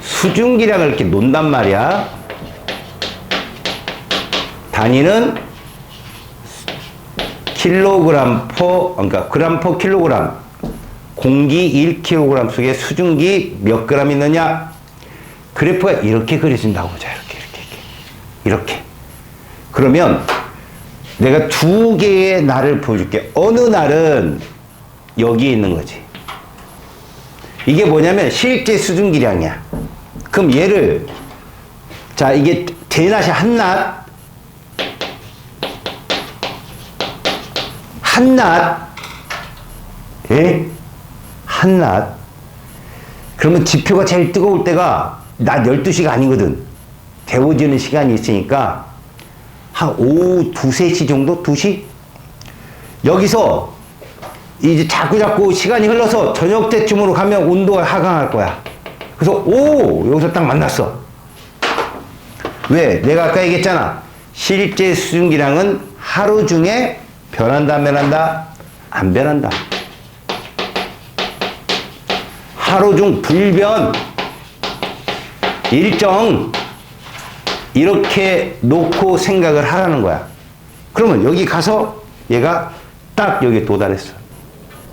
수증기량을 이렇게 논단 말이야. 단위는 그러니까 그램 퍼 킬로그램. 공기 1kg 속에 수증기 몇 그램 있느냐? 그래프가 이렇게 그려진다고 보자. 이렇게. 그러면 내가 두 개의 날을 보여줄게. 어느 날은 여기에 있는 거지. 이게 뭐냐면 실제 수증기량이야. 그럼 얘를, 자, 이게 대낮이 한낮, 예? 한낮. 그러면 지표가 제일 뜨거울 때가 낮 12시가 아니거든. 데워지는 시간이 있으니까 한 오후 2, 3시 정도? 2시? 여기서 이제 자꾸 시간이 흘러서 저녁 때쯤으로 가면 온도가 하강할 거야. 그래서 여기서 딱 만났어. 왜? 내가 아까 얘기했잖아. 실제 수증기량은 하루 중에 변한다? 안 변한다. 하루 중 불변, 일정, 이렇게 놓고 생각을 하라는 거야. 그러면 여기 가서 얘가 딱 여기 도달했어.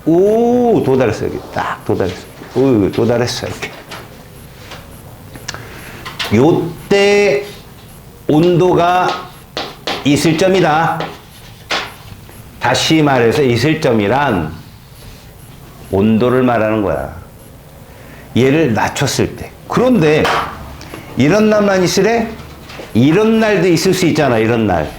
도달했어. 여기 딱 도달했어. 도달했어. 이렇게. 요때 온도가 이슬점이다. 다시 말해서 이슬점이란 온도를 말하는 거야. 얘를 낮췄을 때. 그런데 이런 날만 있으래? 이런 날도 있을 수 있잖아. 이런 날.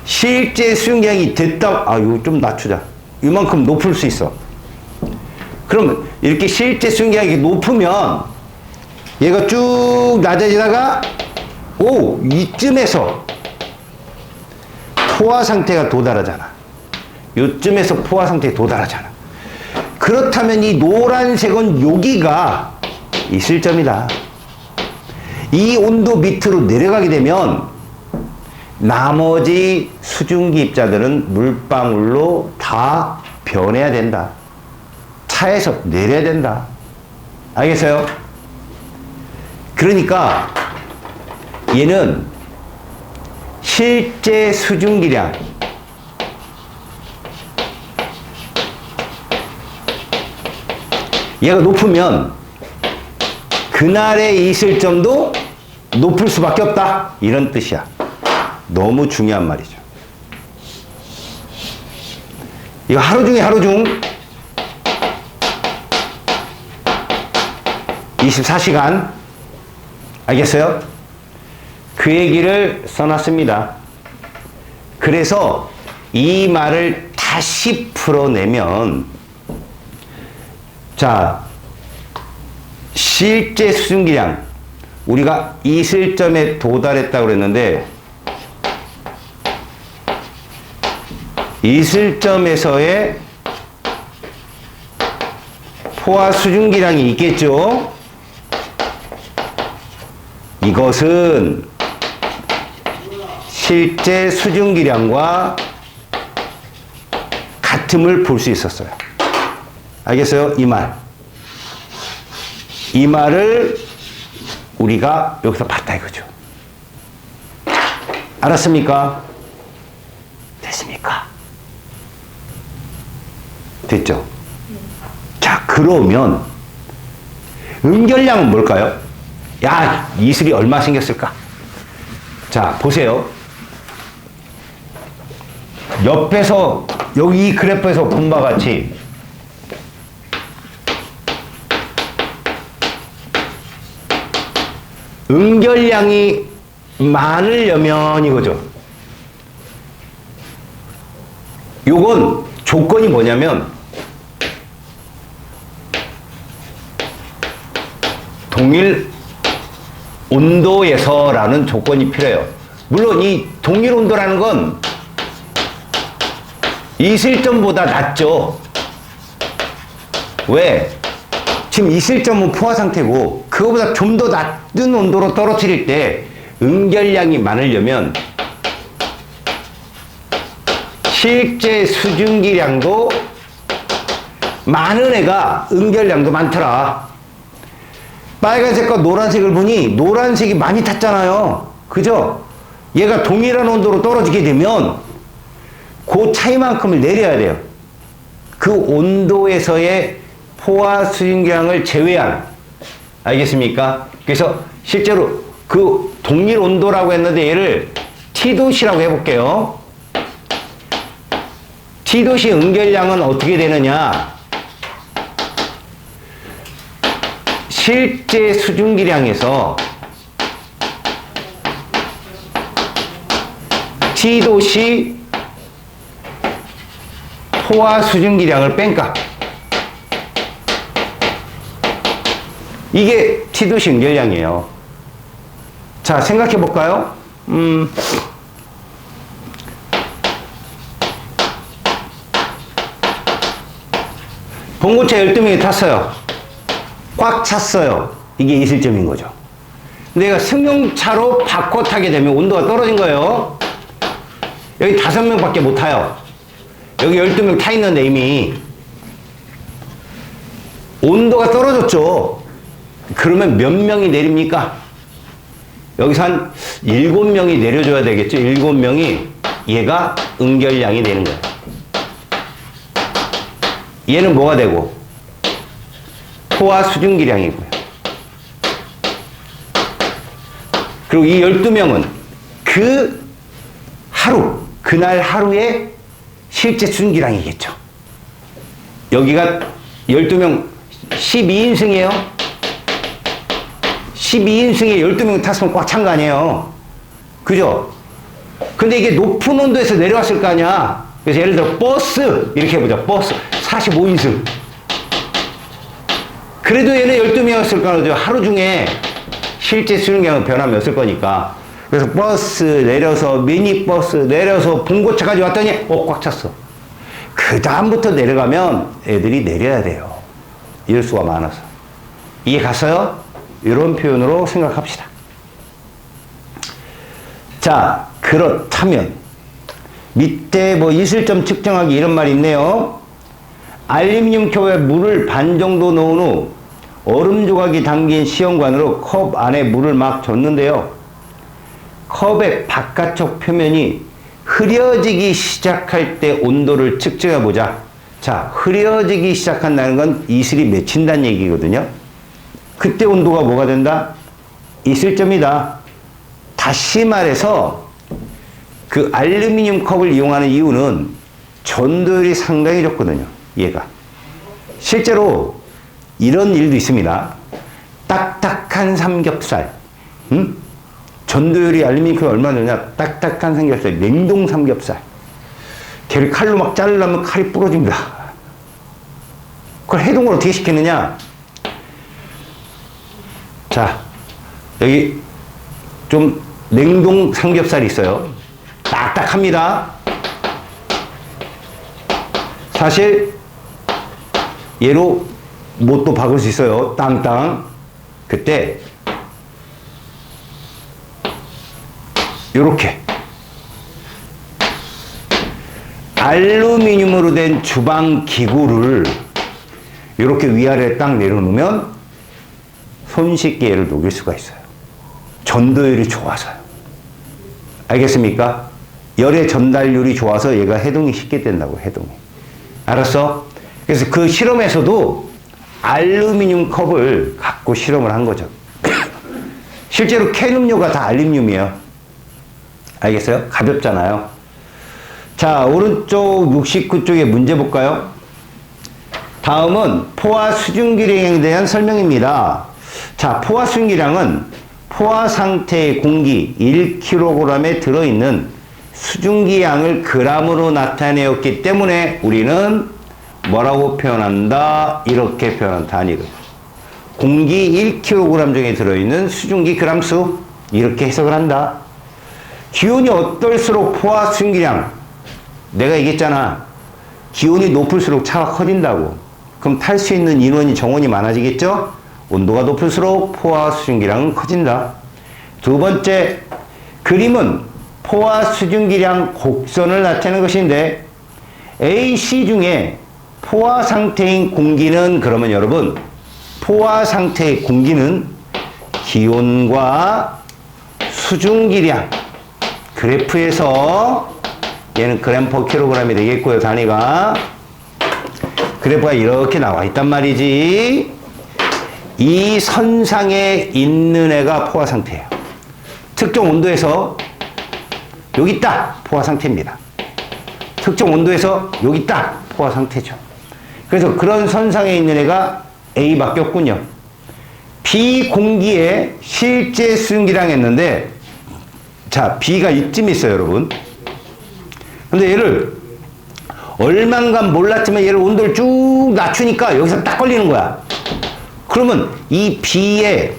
실제 수증기량이 됐다. 이거 좀 낮추자. 이만큼 높을 수 있어. 그러면 이렇게 실제 수증기량이 높으면 얘가 쭉 낮아지다가 이쯤에서 포화 상태가 도달하잖아. 요쯤에서 포화 상태에 도달하잖아. 그렇다면 이 노란색은 여기가 이슬점이다. 이 온도 밑으로 내려가게 되면 나머지 수증기 입자들은 물방울로 다 변해야 된다. 차에서 내려야 된다. 알겠어요? 그러니까 얘는 실제 수증기량, 얘가 높으면 그날의 이슬점도 높을 수밖에 없다. 이런 뜻이야. 너무 중요한 말이죠. 이거 하루 중 24시간. 알겠어요? 그 얘기를 써놨습니다. 그래서 이 말을 다시 풀어내면, 자, 실제 수증기량, 우리가 이슬점에 도달했다고 그랬는데, 이슬점에서의 포화 수증기량이 있겠죠? 이것은 실제 수증기량과 같음을 볼 수 있었어요. 알겠어요? 이 말. 이 말을 우리가 여기서 봤다 이거죠. 알았습니까? 됐습니까? 됐죠? 자, 그러면 음결량은 뭘까요? 야, 이슬이 얼마 생겼을까? 자, 보세요. 옆에서, 여기 이 그래프에서 본 바와 같이 음결량이 많으려면 이거죠. 요건 조건이 뭐냐면 동일 온도에서라는 조건이 필요해요. 물론 이 동일 온도라는 건 이슬점보다 낮죠. 왜? 지금 이슬점은 포화 상태고 그거보다 좀 더 낮은 온도로 떨어뜨릴 때 응결량이 많으려면 실제 수증기량도 많은 애가 응결량도 많더라. 빨간색과 노란색을 보니 노란색이 많이 탔잖아요. 그죠? 얘가 동일한 온도로 떨어지게 되면 그 차이만큼을 내려야 돼요. 그 온도에서의 포화 수증기량을 제외한. 알겠습니까? 그래서 실제로 그 동일 온도라고 했는데 얘를 T도시라고 해볼게요. T도시 응결량은 어떻게 되느냐? 실제 수증기량에서 T도시 포화 수증기량을 뺀 값. 이게 T도시 응결량이에요. 자, 생각해 볼까요? 봉고차 12명이 탔어요. 꽉 찼어요. 이게 이슬점인 거죠. 내가 승용차로 바꿔 타게 되면 온도가 떨어진 거예요. 여기 5명밖에 못 타요. 여기 12명 타 있는데 이미 온도가 떨어졌죠. 그러면 몇 명이 내립니까? 여기서 한 7명이 내려줘야 되겠죠. 7명이 얘가 응결량이 되는 거예요. 얘는 뭐가 되고? 포화 수증기량이고요. 그리고 이 12명은 그 하루, 그날 하루의 실제 수증기량이겠죠. 여기가 12명 12인승이에요. 12인승에 12명 탔으면 꽉 찬 거 아니에요. 그죠? 근데 이게 높은 온도에서 내려왔을 거 아니야. 그래서 예를 들어 버스 이렇게 해보자. 버스 45인승. 그래도 얘는 12명이었을 거죠. 하루 중에 실제 수증기량은 변함이 없을 거니까. 그래서 버스 내려서 미니버스 내려서 봉고차까지 왔더니 꽉 찼어. 그 다음부터 내려가면 애들이 내려야 돼요. 이럴 수가 많아서. 이해 갔어요? 이런 표현으로 생각합시다. 자, 그렇다면 밑에 뭐 이슬점 측정하기 이런 말이 있네요. 알루미늄 컵에 물을 반 정도 넣은 후 얼음 조각이 담긴 시험관으로 컵 안에 물을 막 줬는데요. 컵의 바깥쪽 표면이 흐려지기 시작할 때 온도를 측정해 보자. 자, 흐려지기 시작한다는 건 이슬이 맺힌다는 얘기거든요. 그때 온도가 뭐가 된다? 이슬점이다. 다시 말해서 그 알루미늄 컵을 이용하는 이유는 전도율이 상당히 좋거든요. 얘가. 실제로 이런 일도 있습니다. 딱딱한 삼겹살. 전도율이 알루미늄 컵이 얼마나 되냐? 딱딱한 삼겹살. 냉동 삼겹살. 걔를 칼로 막 자르려면 칼이 부러집니다. 그걸 해동을 어떻게 시키느냐? 자, 여기 좀 냉동 삼겹살이 있어요. 딱딱합니다. 사실 얘로 못도 박을 수 있어요. 땅땅. 그때 요렇게 알루미늄으로 된 주방 기구를 이렇게 위아래에 딱 내려놓으면 손쉽게 얘를 녹일 수가 있어요. 전도율이 좋아서요. 알겠습니까? 열의 전달률이 좋아서 얘가 해동이 쉽게 된다고, 해동이. 알았어? 그래서 그 실험에서도 알루미늄 컵을 갖고 실험을 한 거죠. 실제로 캔 음료가 다 알루미늄이에요. 알겠어요? 가볍잖아요. 자, 오른쪽 69쪽에 문제 볼까요? 다음은 포화 수증기량에 대한 설명입니다. 자, 포화 수증기량은 포화 상태의 공기 1kg에 들어있는 수증기 양을 g으로 나타내었기 때문에 우리는 뭐라고 표현한다? 이렇게 표현한다. 아니거든. 공기 1kg 중에 들어있는 수증기 g수 이렇게 해석을 한다. 기온이 어떨수록 포화 수증기량 내가 얘기했잖아. 기온이 높을수록 차가 커진다고. 그럼 탈 수 있는 인원이 정원이 많아지겠죠? 온도가 높을수록 포화 수증기량은 커진다. 두 번째, 그림은 포화 수증기량 곡선을 나타내는 것인데 A, C 중에 포화 상태인 공기는 그러면 여러분 포화 상태의 공기는 기온과 수증기량 그래프에서 얘는 그램 퍼 킬로그램이 되겠고요. 단위가 그래프가 이렇게 나와 있단 말이지. 이 선상에 있는 애가 포화 상태예요. 특정 온도에서 여기 있다. 포화 상태입니다. 특정 온도에서 여기 있다. 포화 상태죠. 그래서 그런 선상에 있는 애가 A 바뀌었군요. B 공기의 실제 수증기량 했는데 자, B가 이쯤 있어요, 여러분. 근데 얘를 얼만간 몰랐지만 얘를 온도를 쭉 낮추니까 여기서 딱 걸리는 거야. 그러면 이 B의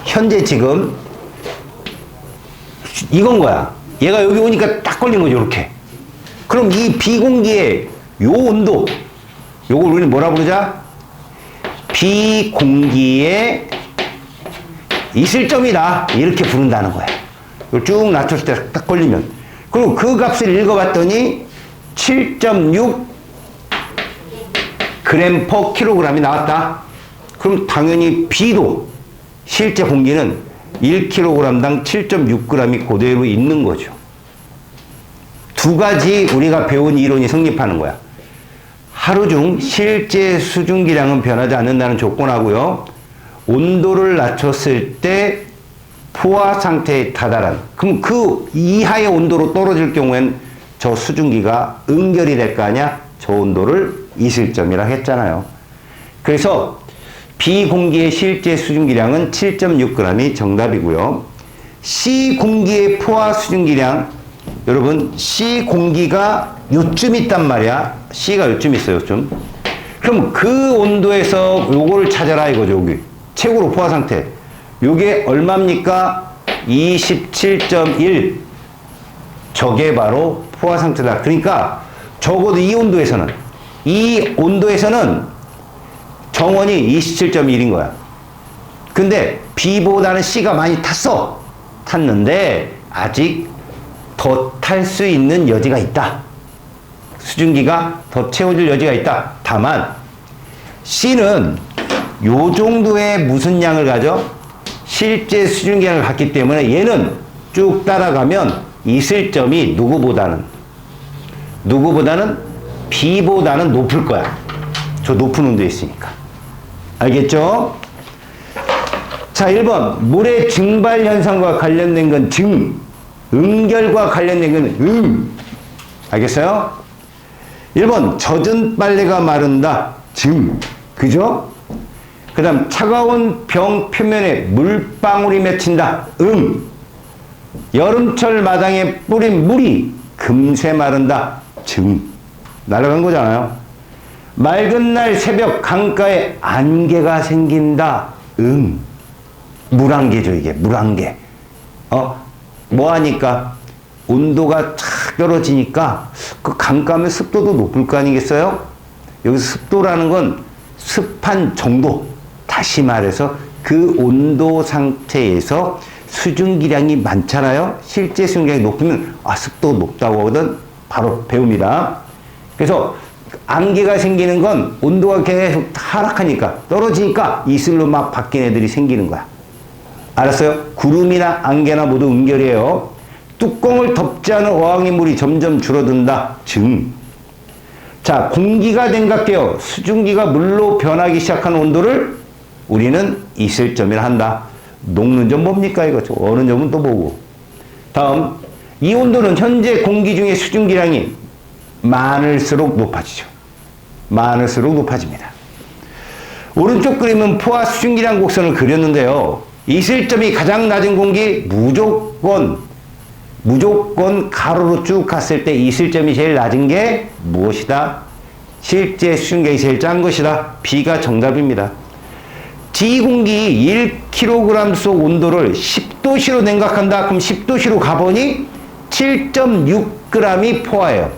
현재 지금 이건 거야. 얘가 여기 오니까 딱 걸린 거죠, 이렇게. 그럼 이 B 공기의 요 온도, 요걸 우리는 뭐라 부르자? B 공기에 있을 점이다. 이렇게 부른다는 거야. 이걸 쭉 낮췄을 때 딱 걸리면. 그리고 그 값을 읽어봤더니 7.6 그램 퍼 킬로그램이 나왔다. 그럼 당연히 B도 실제 공기는 1kg당 7.6g이 그대로 있는 거죠. 두 가지 우리가 배운 이론이 성립하는 거야. 하루 중 실제 수증기량은 변하지 않는다는 조건하고요. 온도를 낮췄을 때 포화 상태에 다다란, 그럼 그 이하의 온도로 떨어질 경우엔 저 수증기가 응결이 될 거 아니야? 저 온도를 이슬점이라 했잖아요. 그래서 B 공기의 실제 수증기량은 7.6g이 정답이고요. C 공기의 포화 수증기량, 여러분 C 공기가 요쯤 있단 말이야. C가 요쯤 있어요, 요쯤. 그럼 그 온도에서 요거를 찾아라 이거죠, 여기. 최고로 포화 상태. 요게 얼마입니까? 27.1. 저게 바로 포화 상태다. 그러니까 적어도 이 온도에서는 정원이 27.1인 거야. 근데 B보다는 C가 많이 탔는데 아직 더 탈 수 있는 여지가 있다. 수증기가 더 채워질 여지가 있다. 다만 C는 요 정도의 무슨 양을 가져? 실제 수증기량을 갖기 때문에 얘는 쭉 따라가면 있을 점이 누구보다는 B보다는 높을 거야. 저 높은 온도에 있으니까. 알겠죠? 자, 1번. 물의 증발 현상과 관련된 건 증. 응결과 관련된 건 알겠어요? 1번. 젖은 빨래가 마른다. 증. 그죠? 그 다음 차가운 병 표면에 물방울이 맺힌다. 여름철 마당에 뿌린 물이 금세 마른다. 증. 날아간 거잖아요. 맑은 날 새벽 강가에 안개가 생긴다. 물안개죠, 이게. 물안개. 뭐 하니까? 온도가 착 떨어지니까 그 강가면 습도도 높을 거 아니겠어요? 여기서 습도라는 건 습한 정도. 다시 말해서 그 온도 상태에서 수증기량이 많잖아요. 실제 수증기량이 높으면 습도 높다고 하거든. 바로 배웁니다. 그래서 안개가 생기는 건 온도가 계속 하락하니까 떨어지니까 이슬로 막 바뀐 애들이 생기는 거야. 알았어요? 구름이나 안개나 모두 응결이에요. 뚜껑을 덮지 않은 어항의 물이 점점 줄어든다. 증. 자, 공기가 냉각되어 수증기가 물로 변하기 시작한 온도를 우리는 이슬점이라 한다. 녹는 점 뭡니까 이거? 어느 점은 또 보고. 다음, 이 온도는 현재 공기 중에 수증기량이 많을수록 높아지죠. 많을수록 높아집니다. 오른쪽 그림은 포화 수증기량 곡선을 그렸는데요. 이슬점이 가장 낮은 공기 무조건 가로로 쭉 갔을 때 이슬점이 제일 낮은 게 무엇이다? 실제 수증기가 제일 작은 것이다. B가 정답입니다. D공기 1kg 속 온도를 10도씨로 냉각한다. 그럼 10도씨로 가보니 7.6g이 포화예요.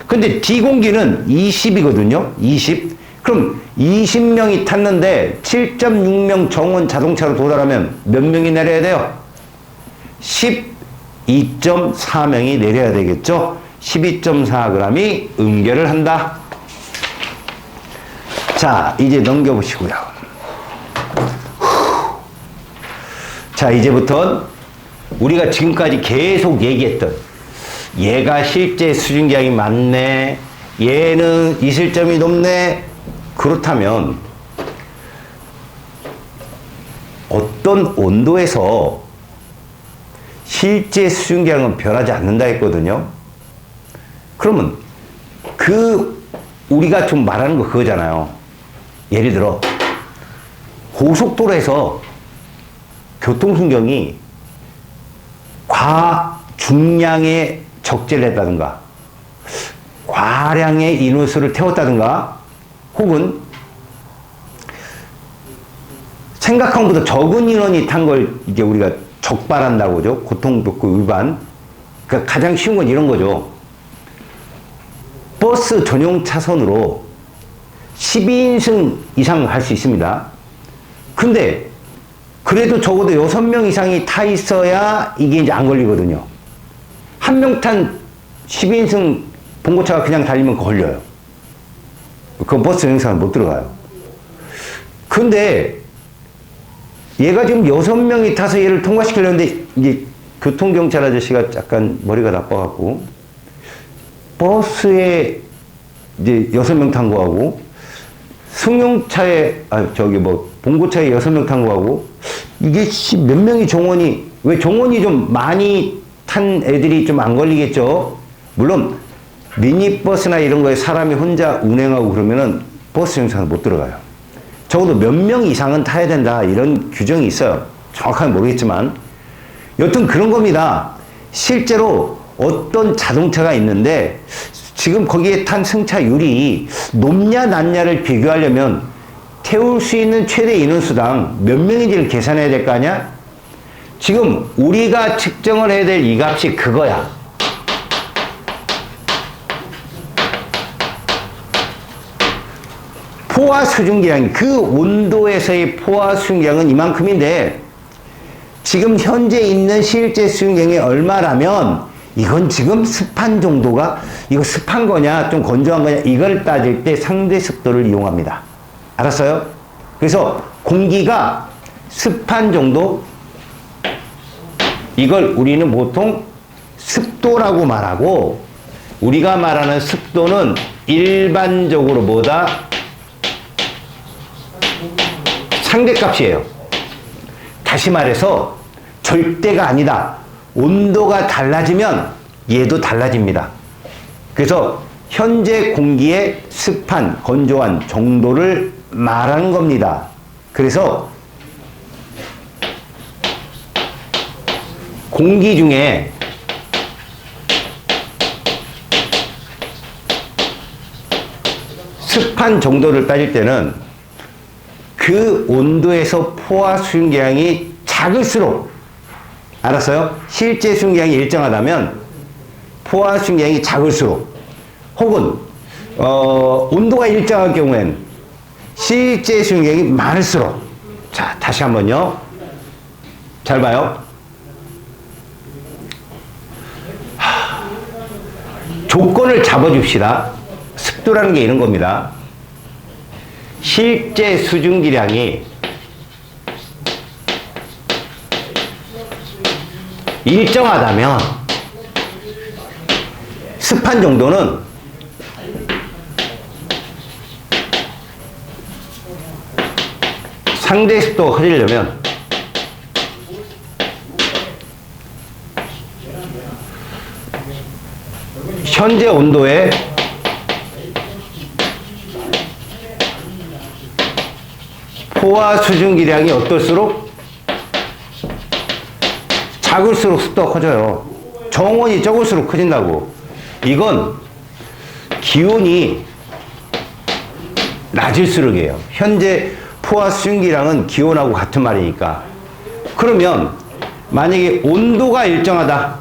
근데 D공기는 20이거든요. 20. 그럼 20명이 탔는데 7.6명 정원 자동차로 도달하면 몇 명이 내려야 돼요? 12.4명이 내려야 되겠죠? 12.4g이 응결을 한다. 자, 이제 넘겨보시고요. 자, 이제부터 우리가 지금까지 계속 얘기했던 얘가 실제 수증기량이 많네, 얘는 이슬점이 높네. 그렇다면 어떤 온도에서 실제 수증기량은 변하지 않는다 했거든요. 그러면 우리가 좀 말하는 거 그거잖아요. 예를 들어 고속도로에서 교통순경이 중량의 적재를 했다든가 과량의 인원수를 태웠다든가 혹은 생각한 것보다 적은 인원이 탄 걸 이게 우리가 적발한다고 그러죠. 고통독구 위반. 그러니까 가장 쉬운 건 이런 거죠. 버스 전용 차선으로 12인승 이상 할 수 있습니다. 근데 그래도 적어도 6명 이상이 타 있어야 이게 이제 안 걸리거든요. 한 명 탄 12인승 봉고차가 그냥 달리면 걸려요. 그 버스 전용차는 못 들어가요. 근데 얘가 지금 6명이 타서 얘를 통과시키려는데 이제 교통경찰 아저씨가 약간 머리가 나빠갖고 버스에 이제 6명 탄 거하고 승용차에 봉고차에 6명 탄 거하고 이게 몇 명이 왜 정원이 좀 많이 탄 애들이 좀 안 걸리겠죠? 물론 미니버스나 이런 거에 사람이 혼자 운행하고 그러면은 버스 정차는 못 들어가요. 적어도 몇 명 이상은 타야 된다 이런 규정이 있어요. 정확하게 모르겠지만 여튼 그런 겁니다. 실제로 어떤 자동차가 있는데 지금 거기에 탄 승차율이 높냐 낮냐를 비교하려면 태울 수 있는 최대 인원수당 몇 명인지를 계산해야 될 거 아니야? 지금 우리가 측정을 해야 될 이 값이 그거야. 포화 수증기량, 그 온도에서의 포화 수증기량은 이만큼인데 지금 현재 있는 실제 수증기량이 얼마라면 이건 지금 습한 정도가 이거 습한 거냐 좀 건조한 거냐 이걸 따질 때 상대 습도를 이용합니다. 알았어요? 그래서 공기가 습한 정도 이걸 우리는 보통 습도라고 말하고 우리가 말하는 습도는 일반적으로 뭐다? 상대값이에요. 다시 말해서 절대가 아니다. 온도가 달라지면 얘도 달라집니다. 그래서 현재 공기의 습한, 건조한 정도를 말하는 겁니다. 그래서 공기 중에 습한 정도를 따질 때는 그 온도에서 포화 수증기량이 작을수록 알았어요? 실제 수증기량이 일정하다면 포화 수증기량이 작을수록 혹은 온도가 일정할 경우엔 실제 수증기량이 많을수록 자 다시 한번요. 잘 봐요. 조건을 잡아줍시다. 습도라는 게 이런 겁니다. 실제 수증기량이 일정하다면 습한 정도는 상대 습도가 커지려면 현재 온도에 포화 수증기량이 어떨수록 작을수록 습도가 커져요. 정원이 적을수록 커진다고. 이건 기온이 낮을수록이에요. 현재 포화 수증기량은 기온하고 같은 말이니까. 그러면 만약에 온도가 일정하다,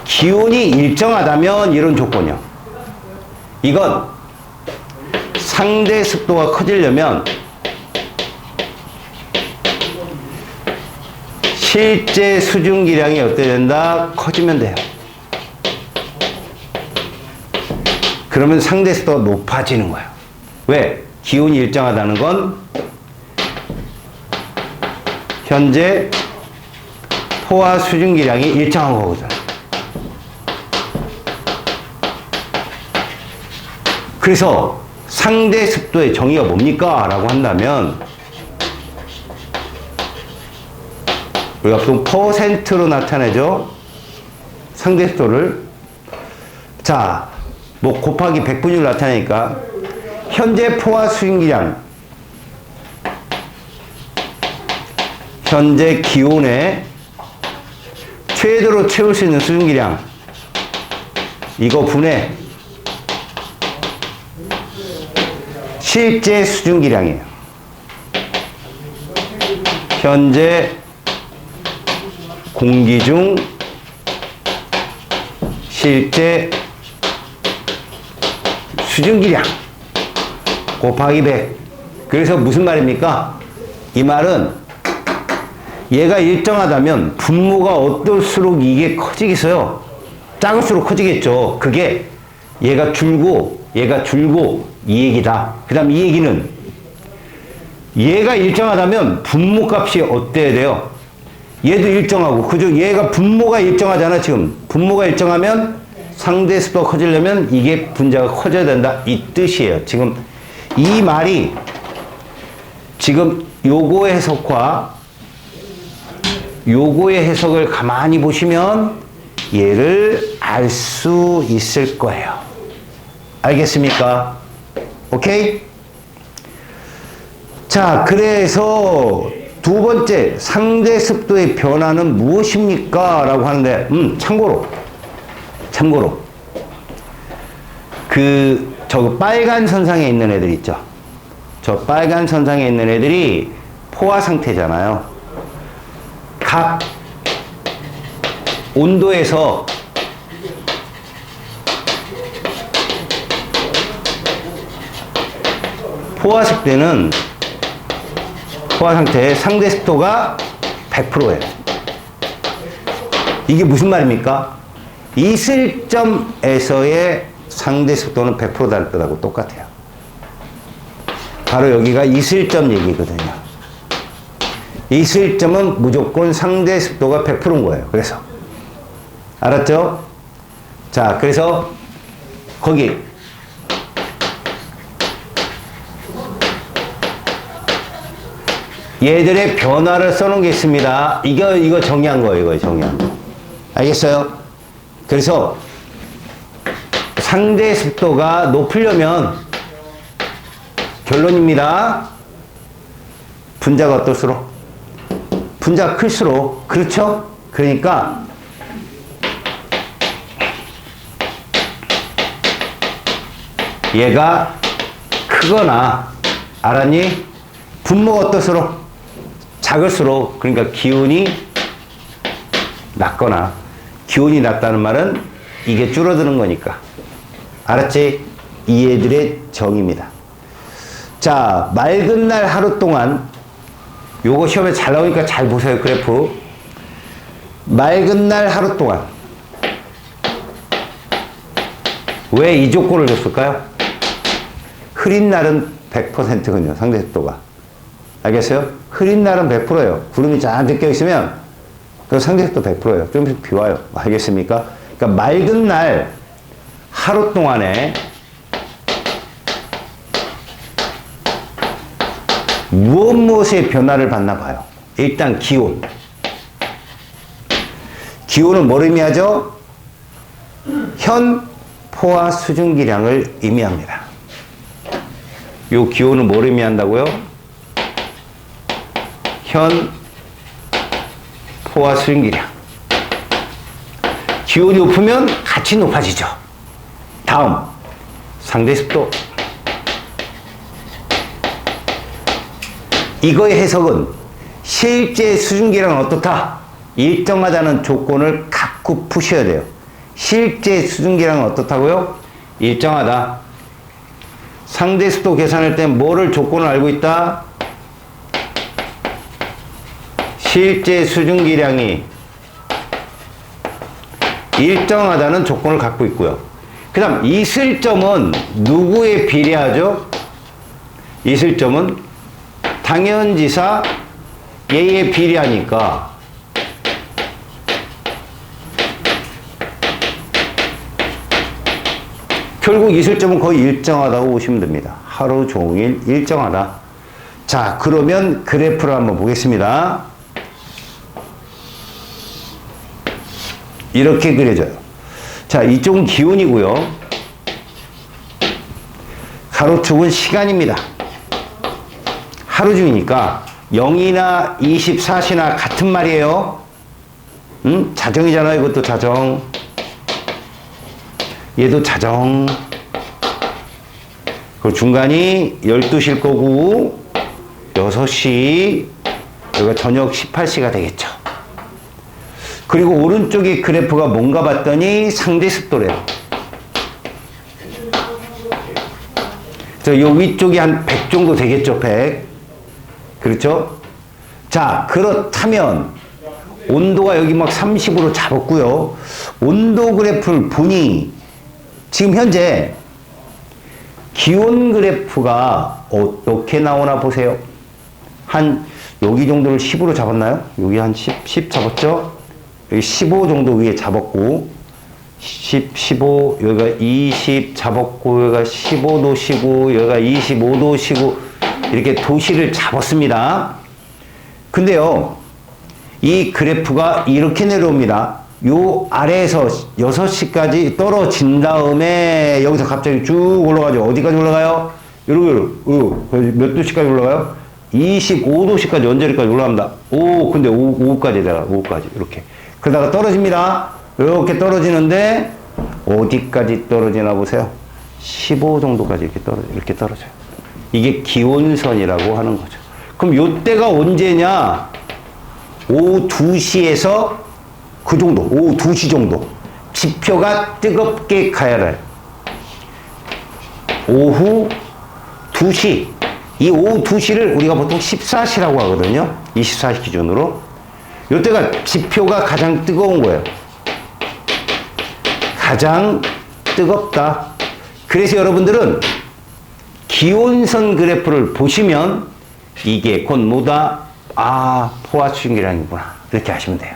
기온이 일정하다면 이런 조건이요. 이건 상대 습도가 커지려면 실제 수증기량이 어떻게 된다? 커지면 돼요. 그러면 상대 습도가 높아지는 거예요. 왜? 기온이 일정하다는 건 현재 포화 수증기량이 일정한 거거든. 그래서 상대 습도의 정의가 뭡니까? 라고 한다면 우리가 보통 퍼센트로 나타내죠. 상대 습도를. 자, 뭐 곱하기 100분위로 나타내니까 현재 포화 수증기량, 현재 기온에 최대로 채울 수 있는 수증기량, 이거 분해 실제 수증기량이에요. 현재 공기 중 실제 수증기량 곱하기 100. 그래서 무슨 말입니까? 이 말은 얘가 일정하다면 분모가 어떨수록 이게 커지겠어요? 작을수록 커지겠죠. 그게 얘가 줄고 이 얘기다. 그 다음 이 얘기는 얘가 일정하다면 분모 값이 어때야 돼요? 얘도 일정하고, 그죠? 얘가 분모가 일정하잖아, 지금. 분모가 일정하면 상대 습도가 커지려면 이게 분자가 커져야 된다. 이 뜻이에요. 지금 이 말이 지금 요거의 해석과 요거의 해석을 가만히 보시면 얘를 알 수 있을 거예요. 알겠습니까? 오케이? 자, 그래서 두 번째, 상대 습도의 변화는 무엇입니까? 라고 하는데, 참고로. 저 빨간 선상에 있는 애들 있죠? 저 빨간 선상에 있는 애들이 포화 상태잖아요. 각 온도에서 포화 상태의 상대 습도가 100%예요. 이게 무슨 말입니까? 이슬점에서의 상대 습도는 100%다는 뜻하고 똑같아요. 바로 여기가 이슬점 얘기거든요. 이슬점은 무조건 상대 습도가 100%인 거예요. 그래서 알았죠? 자, 그래서 거기 얘들의 변화를 써놓은 게 있습니다. 이거 정의한 거예요. 이거 정의한 거. 알겠어요? 그래서 상대 습도가 높으려면 결론입니다. 분자가 어떨수록? 분자가 클수록. 그렇죠? 그러니까 얘가 크거나, 알았니? 분모가 어떨수록? 작을수록. 그러니까 기온이 낮거나, 기온이 낮다는 말은 이게 줄어드는 거니까. 알았지? 이 애들의 정의입니다. 자, 맑은 날 하루 동안, 요거 시험에 잘 나오니까 잘 보세요, 그래프. 맑은 날 하루 동안. 왜 이 조건을 줬을까요? 흐린 날은 100%거든요, 상대 습도가. 알겠어요? 흐린 날은 100%예요. 구름이 잔뜩 껴있으면 그 상대 습도 100%예요. 좀 비 와요. 알겠습니까? 그러니까 맑은 날 하루 동안에 무엇의 변화를 받나 봐요. 일단 기온. 기온은 뭘 의미하죠? 현 포화 수증기량을 의미합니다. 요 기온은 뭘 의미한다고요? 현 포화 수증기량. 기온이 높으면 같이 높아지죠. 다음, 상대 습도. 이거의 해석은 실제 수증기량은 어떻다? 일정하다는 조건을 갖고 푸셔야 돼요. 실제 수증기량은 어떻다고요? 일정하다. 상대 습도 계산할 때 뭐를 조건을 알고 있다? 실제 수증기량이 일정하다는 조건을 갖고 있고요. 그 다음 이슬점은 누구에 비례하죠? 이슬점은 당연지사 얘에 비례하니까 결국 이슬점은 거의 일정하다고 보시면 됩니다. 하루 종일 일정하다. 자, 그러면 그래프를 한번 보겠습니다. 이렇게 그려져요. 자, 이쪽은 기온이고요. 가로축은 시간입니다. 하루 중이니까 0이나 24시나 같은 말이에요. 자정이잖아요. 이것도 자정. 얘도 자정. 그 중간이 12시일 거고 6시, 여기가 저녁 18시가 되겠죠. 그리고 오른쪽에 그래프가 뭔가 봤더니 상대 습도래요. 요 위쪽이 한 100 정도 되겠죠, 100. 그렇죠? 자, 그렇다면 온도가 여기 막 30으로 잡았고요. 온도 그래프를 보니 지금 현재 기온 그래프가 어떻게 나오나 보세요. 한 여기 정도를 10으로 잡았나요? 여기 한 10 잡았죠? 여기 15 정도 위에 잡았고 10, 15, 여기가 20 잡았고 여기가 15도시고 여기가 25도시고 이렇게 도시를 잡았습니다. 근데요, 이 그래프가 이렇게 내려옵니다. 요 아래에서 6시까지 떨어진 다음에 여기서 갑자기 쭉 올라가죠. 어디까지 올라가요? 몇 도시까지 올라가요? 25도시까지 언제까지 올라갑니다. 근데 오후까지 내가 오후까지 이렇게. 그러다가 떨어집니다. 이렇게 떨어지는데 어디까지 떨어지나 보세요. 15 정도까지 이렇게 떨어져요. 이게 기온선이라고 하는 거죠. 그럼 요때가 언제냐? 오후 2시에서 그 정도, 오후 2시 정도. 지표가 뜨겁게 가야 해. 오후 2시. 이 오후 2시를 우리가 보통 14시라고 하거든요. 24시 기준으로. 요때가 지표가 가장 뜨거운 거예요. 가장 뜨겁다. 그래서 여러분들은 기온선 그래프를 보시면 이게 곧 뭐다? 포화 수증기량이구나. 이렇게 하시면 돼요.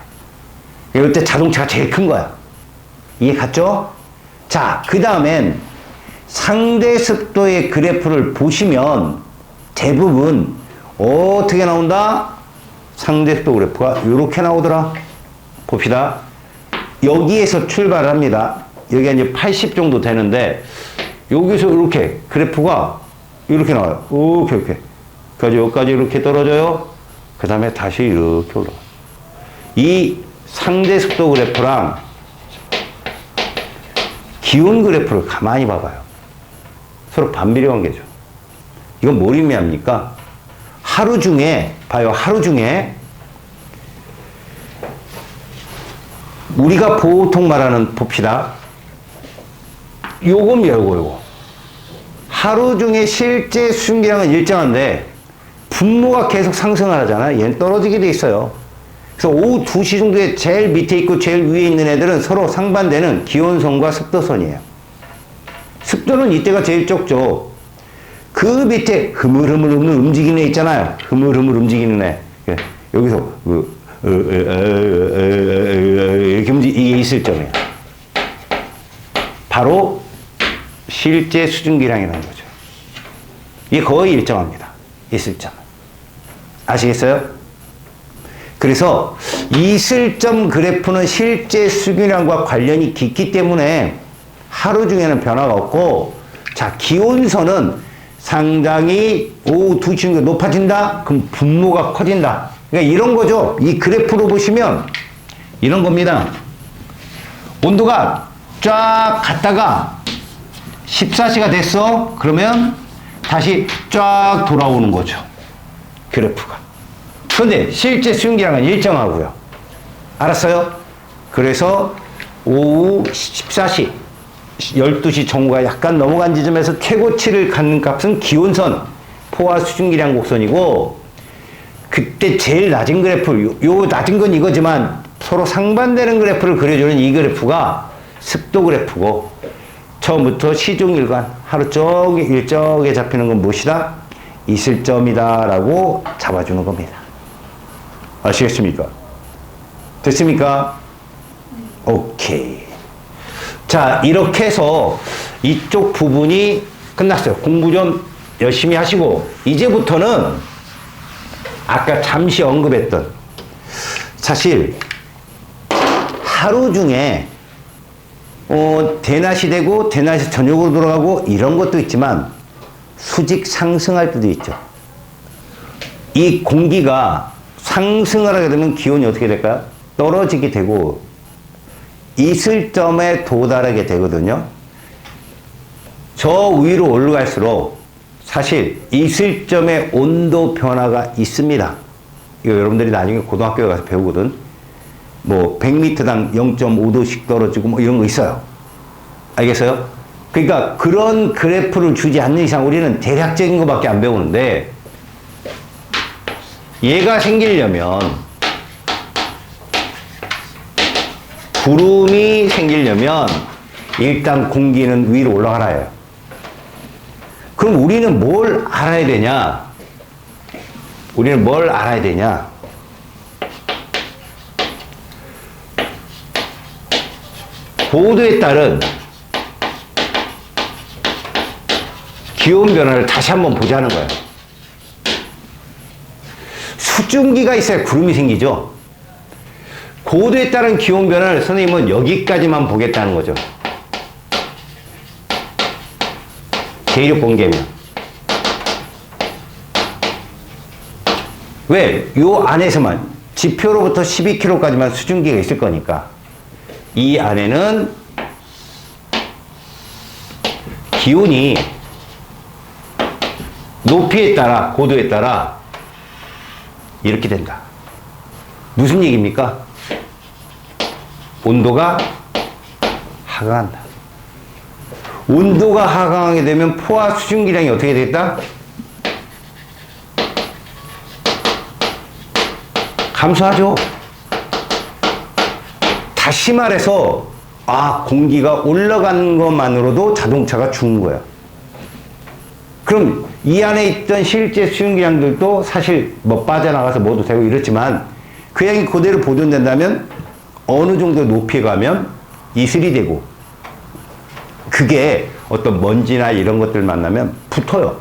이때 자동차가 제일 큰 거야. 이해 갔죠? 자, 그 다음엔 상대 습도의 그래프를 보시면 대부분 어떻게 나온다? 상대 습도 그래프가 이렇게 나오더라. 봅시다. 여기에서 출발합니다. 여기가 이제 80 정도 되는데 여기서 이렇게 그래프가 이렇게 나와요. 이렇게. 그래서 여기까지 이렇게 떨어져요. 그 다음에 다시 이렇게 올라가요. 이 상대 습도 그래프랑 기온 그래프를 가만히 봐봐요. 서로 반비례 관계죠. 이건 뭘 의미합니까? 하루 중에, 봐요. 하루 중에 우리가 보통 말하는, 봅시다. 요거. 하루 중에 실제 수증기량은 일정한데 분모가 계속 상승을 하잖아요. 얘는 떨어지게 돼 있어요. 그래서 오후 2시 정도에 제일 밑에 있고 제일 위에 있는 애들은 서로 상반되는 기온선과 습도선이에요. 습도는 이때가 제일 적죠. 그 밑에 흐물흐물 움직이는 애 있잖아요. 흐물흐물 움직이는 애. 여기서 이렇게 이게 있을 점이에요. 바로 실제 수증기량이라는 거죠. 이게 거의 일정합니다. 있을 점. 아시겠어요? 그래서 이슬점 그래프는 실제 수증기량과 관련이 깊기 때문에 하루 중에는 변화가 없고, 자, 기온선은 상당히 오후 2시 정도 높아진다? 그럼 분모가 커진다. 그러니까 이런 거죠. 이 그래프로 보시면 이런 겁니다. 온도가 쫙 갔다가 14시가 됐어? 그러면 다시 쫙 돌아오는 거죠. 그래프가. 그런데 실제 수증기량은 일정하고요. 알았어요? 그래서 오후 14시, 12시 정오가 약간 넘어간 지점에서 최고치를 갖는 값은 기온선, 포화 수증기량 곡선이고, 그때 제일 낮은 그래프, 요 낮은 건 이거지만 서로 상반되는 그래프를 그려주는 이 그래프가 습도 그래프고, 처음부터 시종일관, 하루 종일 일정하게 잡히는 건 무엇이다? 이슬점이다 라고 잡아주는 겁니다. 아시겠습니까? 됐습니까? 오케이. 자, 이렇게 해서 이쪽 부분이 끝났어요. 공부 좀 열심히 하시고, 이제부터는 아까 잠시 언급했던, 사실 하루 중에 대낮이 되고 대낮이 저녁으로 돌아가고 이런 것도 있지만 수직 상승할 때도 있죠. 이 공기가 상승을 하게 되면 기온이 어떻게 될까요? 떨어지게 되고 이슬점에 도달하게 되거든요. 저 위로 올라갈수록 사실 이슬점의 온도 변화가 있습니다. 이거 여러분들이 나중에 고등학교에 가서 배우거든. 뭐 100m당 0.5도씩 떨어지고 뭐 이런 거 있어요. 알겠어요? 그러니까 그런 그래프를 주지 않는 이상 우리는 대략적인 것밖에 안 배우는데, 얘가 생기려면, 구름이 생기려면 일단 공기는 위로 올라가라 해요. 그럼 우리는 뭘 알아야 되냐? 우리는 뭘 알아야 되냐? 보도에 따른 기온 변화를 다시 한번 보자는 거예요. 수증기가 있어야 구름이 생기죠. 고도에 따른 기온 변화를 선생님은 여기까지만 보겠다는 거죠. 대륙 공개면. 왜? 요 안에서만 지표로부터 12km까지만 수증기가 있을 거니까 이 안에는 기온이 높이에 따라, 고도에 따라 이렇게 된다. 무슨 얘기입니까? 온도가 하강한다. 온도가 하강하게 되면 포화 수증기량이 어떻게 되겠다? 감소하죠. 다시 말해서 공기가 올라가는 것만으로도 자동차가 죽는 거야. 그럼 이 안에 있던 실제 수증기량들도 사실 뭐 빠져나가서 뭐도 되고 이렇지만 그 양이 그대로 보존된다면 어느 정도 높이에 가면 이슬이 되고, 그게 어떤 먼지나 이런 것들 만나면 붙어요.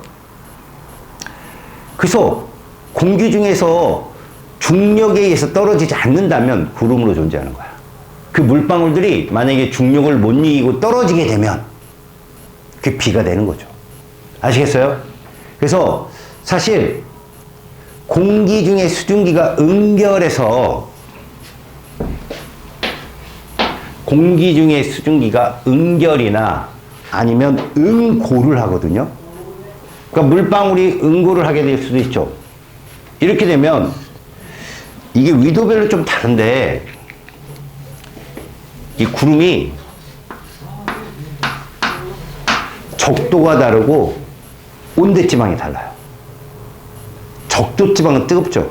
그래서 공기 중에서 중력에 의해서 떨어지지 않는다면 구름으로 존재하는 거야. 그 물방울들이 만약에 중력을 못 이기고 떨어지게 되면 그게 비가 되는 거죠. 아시겠어요? 그래서 사실 공기 중에 수증기가 응결해서, 공기 중에 수증기가 응결이나 아니면 응고를 하거든요. 그러니까 물방울이 응고를 하게 될 수도 있죠. 이렇게 되면 이게 위도별로 좀 다른데, 이 구름이 적도가 다르고 온대지방이 달라요. 적도지방은 뜨겁죠.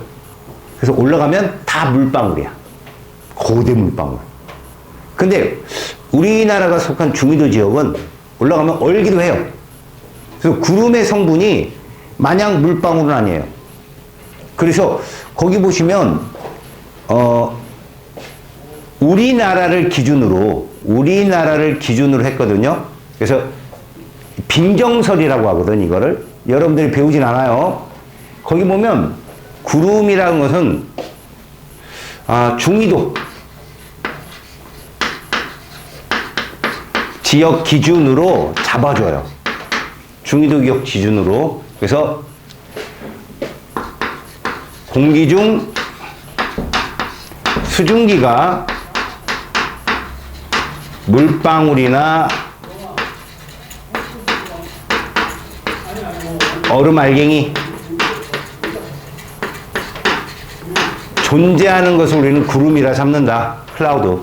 그래서 올라가면 다 물방울이야. 고대 물방울. 근데 우리나라가 속한 중위도 지역은 올라가면 얼기도 해요. 그래서 구름의 성분이 마냥 물방울은 아니에요. 그래서 거기 보시면 우리나라를 기준으로 했거든요. 그래서 빙정설이라고 하거든, 이거를. 여러분들이 배우진 않아요. 거기 보면 구름이라는 것은 중위도 지역 기준으로 잡아줘요. 중위도 지역 기준으로. 그래서 공기 중 수증기가 물방울이나 얼음 알갱이 존재하는 것을 우리는 구름이라 삼는다. 클라우드.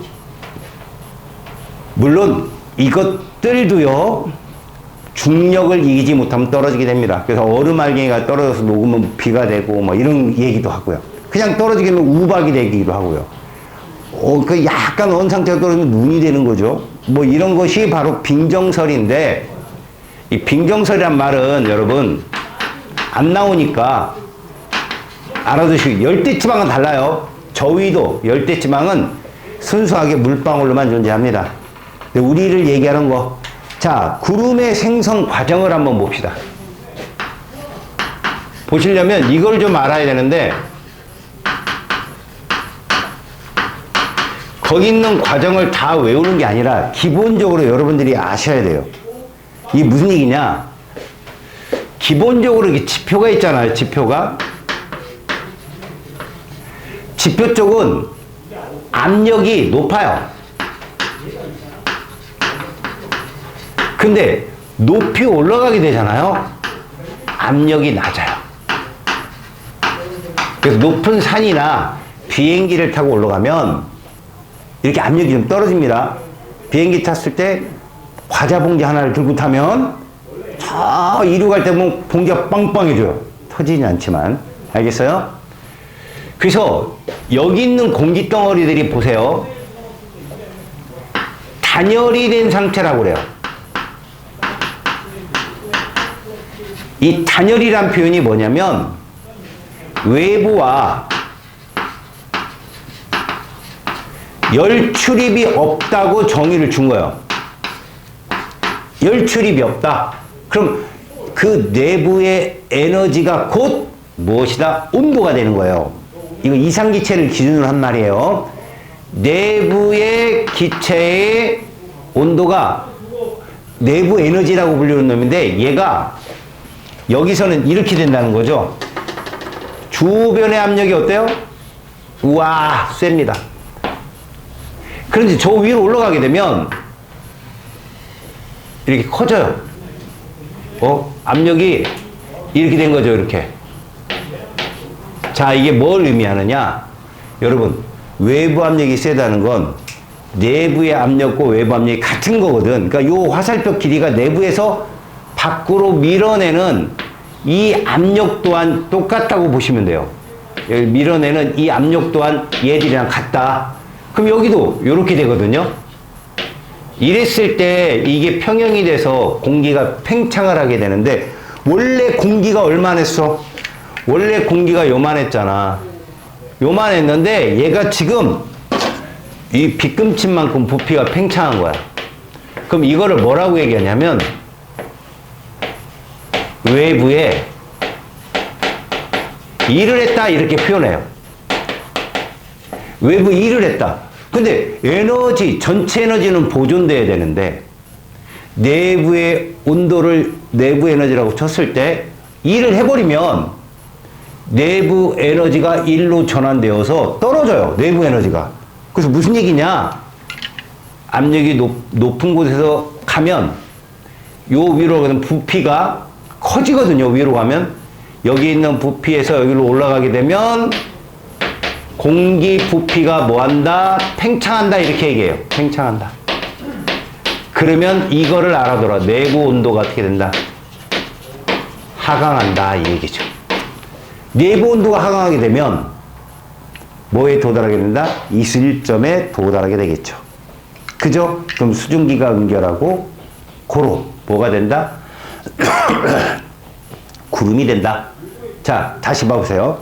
물론 이것들도요 중력을 이기지 못하면 떨어지게 됩니다. 그래서 얼음 알갱이가 떨어져서 녹으면 비가 되고 뭐 이런 얘기도 하고요. 그냥 떨어지게 되면 우박이 되기도 하고요. 그 약간 언 상태가 떨어지면 눈이 되는 거죠. 뭐 이런 것이 바로 빙정설인데, 이 빙정설이란 말은 여러분 안 나오니까 알아두시고, 열대지방은 달라요. 저위도 열대지방은 순수하게 물방울로만 존재합니다. 근데 우리를 얘기하는 거, 자, 구름의 생성 과정을 한번 봅시다. 보시려면 이걸 좀 알아야 되는데, 거기 있는 과정을 다 외우는 게 아니라 기본적으로 여러분들이 아셔야 돼요. 이게 무슨 얘기냐? 기본적으로 이렇게 지표가 있잖아요. 지표가. 지표 쪽은 압력이 높아요. 근데 높이 올라가게 되잖아요. 압력이 낮아요. 그래서 높은 산이나 비행기를 타고 올라가면 이렇게 압력이 좀 떨어집니다. 비행기 탔을 때 과자 봉지 하나를 들고 타면 저 이륙 갈 때 보면 봉지가 빵빵해져요. 터지진 않지만. 알겠어요? 그래서 여기 있는 공기 덩어리들이 보세요. 단열이 된 상태라고 그래요. 이 단열이란 표현이 뭐냐면 외부와 열 출입이 없다고 정의를 준 거예요. 열 출입이 없다. 그럼 그 내부의 에너지가 곧 무엇이다? 온도가 되는 거예요. 이거 이상기체를 기준으로 한 말이에요. 내부의 기체의 온도가 내부 에너지라고 불리는 놈인데, 얘가 여기서는 이렇게 된다는 거죠. 주변의 압력이 어때요? 우와, 셉니다. 그런데 저 위로 올라가게 되면 이렇게 커져요. 압력이 이렇게 된 거죠. 이렇게. 자, 이게 뭘 의미하느냐? 여러분, 외부 압력이 세다는 건 내부의 압력과 외부 압력이 같은 거거든. 그러니까 요 화살표 길이가 내부에서 밖으로 밀어내는 이 압력 또한 똑같다고 보시면 돼요. 밀어내는 이 압력 또한 얘들이랑 같다. 그럼 여기도 이렇게 되거든요. 이랬을 때 이게 평형이 돼서 공기가 팽창을 하게 되는데, 원래 공기가 얼마냈어? 원래 공기가 요만했잖아. 요만했는데 얘가 지금 이 빗금침만큼 부피가 팽창한 거야. 그럼 이거를 뭐라고 얘기하냐면 외부에 일을 했다 이렇게 표현해요. 외부 일을 했다. 근데 에너지, 전체 에너지는 보존돼야 되는데 내부의 온도를 내부 에너지라고 쳤을 때 일을 해버리면 내부 에너지가 일로 전환되어서 떨어져요. 내부 에너지가. 그래서 무슨 얘기냐? 압력이 높은 곳에서 가면 요 위로 가면 부피가 커지거든요. 위로 가면. 여기 있는 부피에서 여기로 올라가게 되면 공기 부피가 뭐한다? 팽창한다 이렇게 얘기해요. 팽창한다. 그러면 이거를 알아둬라. 내부 온도가 어떻게 된다? 하강한다 이 얘기죠. 내부 온도가 하강하게 되면 뭐에 도달하게 된다? 이슬점에 도달하게 되겠죠. 그죠? 그럼 수증기가 응결하고 고로 뭐가 된다? 구름이 된다. 자, 다시 봐보세요.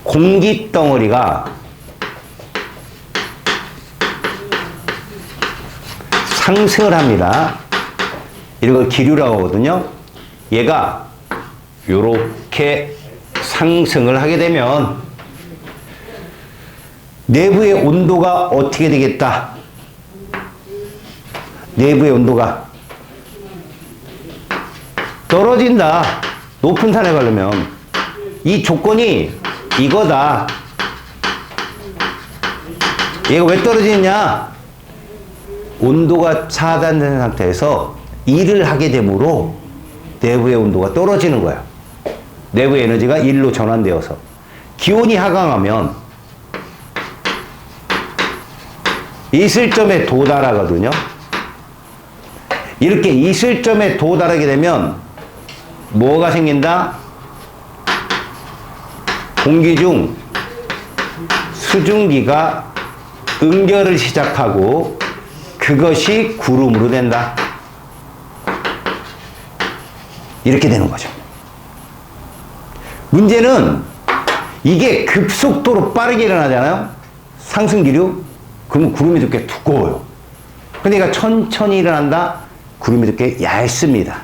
공기 덩어리가 상승을 합니다. 이런 걸 기류라고 하거든요. 얘가 요렇게 상승을 하게 되면 내부의 온도가 어떻게 되겠다? 내부의 온도가 떨어진다. 높은 산에 가려면 이 조건이 이거다. 얘가 왜 떨어지느냐? 온도가 차단된 상태에서 일을 하게 되므로 내부의 온도가 떨어지는 거야. 내부의 에너지가 일로 전환되어서. 기온이 하강하면 이슬점에 도달하거든요. 이렇게 이슬점에 도달하게 되면 뭐가 생긴다? 공기 중 수증기가 응결을 시작하고 그것이 구름으로 된다. 이렇게 되는 거죠. 문제는 이게 급속도로 빠르게 일어나잖아요. 상승기류. 그러면 구름이 두께 두꺼워요. 근데 얘가 천천히 일어난다. 구름이 두께 얇습니다.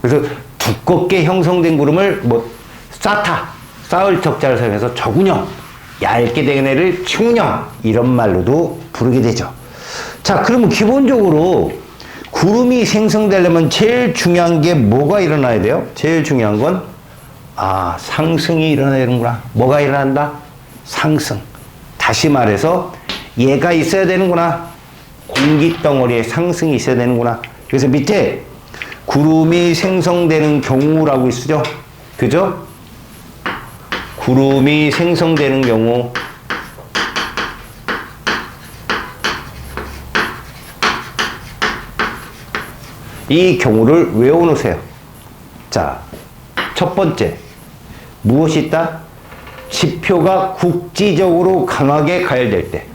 그래서 두껍게 형성된 구름을 쌓을 적자를 사용해서 저군형, 얇게 된 애를 충령, 이런 말로도 부르게 되죠. 자, 그러면 기본적으로 구름이 생성되려면 제일 중요한 게 뭐가 일어나야 돼요? 제일 중요한 건, 상승이 일어나야 되는구나. 뭐가 일어난다? 상승. 다시 말해서, 얘가 있어야 되는구나. 공기덩어리에 상승이 있어야 되는구나. 그래서 밑에 구름이 생성되는 경우라고 쓰죠? 그죠? 구름이 생성되는 경우, 이 경우를 외워놓으세요. 자, 첫 번째, 무엇이 있다? 지표가 국지적으로 강하게 가열될 때.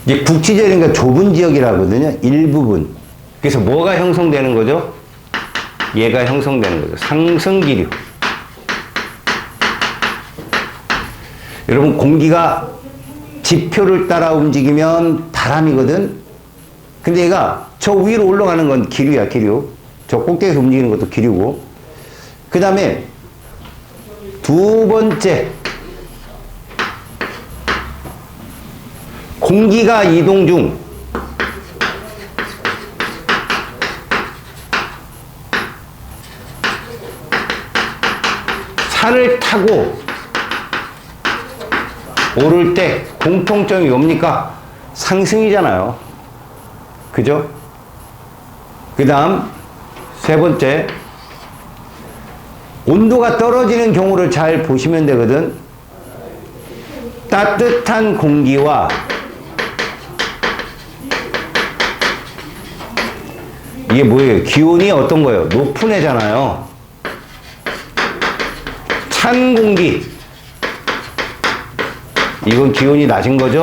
이제 국지적인 좁은 지역이라거든요. 일부분. 그래서 뭐가 형성되는 거죠? 얘가 형성되는 거죠. 상승기류. 여러분, 공기가 지표를 따라 움직이면 바람이거든. 근데 얘가 저 위로 올라가는 건 기류야, 기류. 저 꼭대기에서 움직이는 것도 기류고. 그 다음에 두 번째, 공기가 이동 중 산을 타고 오를 때 공통점이 뭡니까? 상승이잖아요. 그죠? 그 다음 세 번째, 온도가 떨어지는 경우를 잘 보시면 되거든. 따뜻한 공기와 이게 뭐예요? 기온이 어떤 거예요? 높은 애잖아요. 찬 공기. 이건 기온이 낮은 거죠?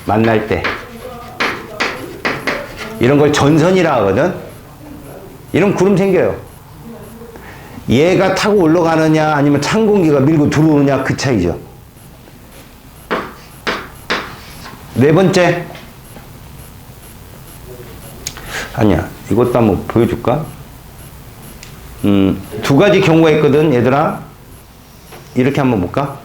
만날 때. 이런 걸 전선이라 하거든? 이런 구름 생겨요. 얘가 타고 올라가느냐, 아니면 찬 공기가 밀고 들어오느냐, 그 차이죠. 네 번째. 아니야, 이것도 한번 보여줄까? 두 가지 경우가 있거든, 얘들아. 이렇게 한번 볼까?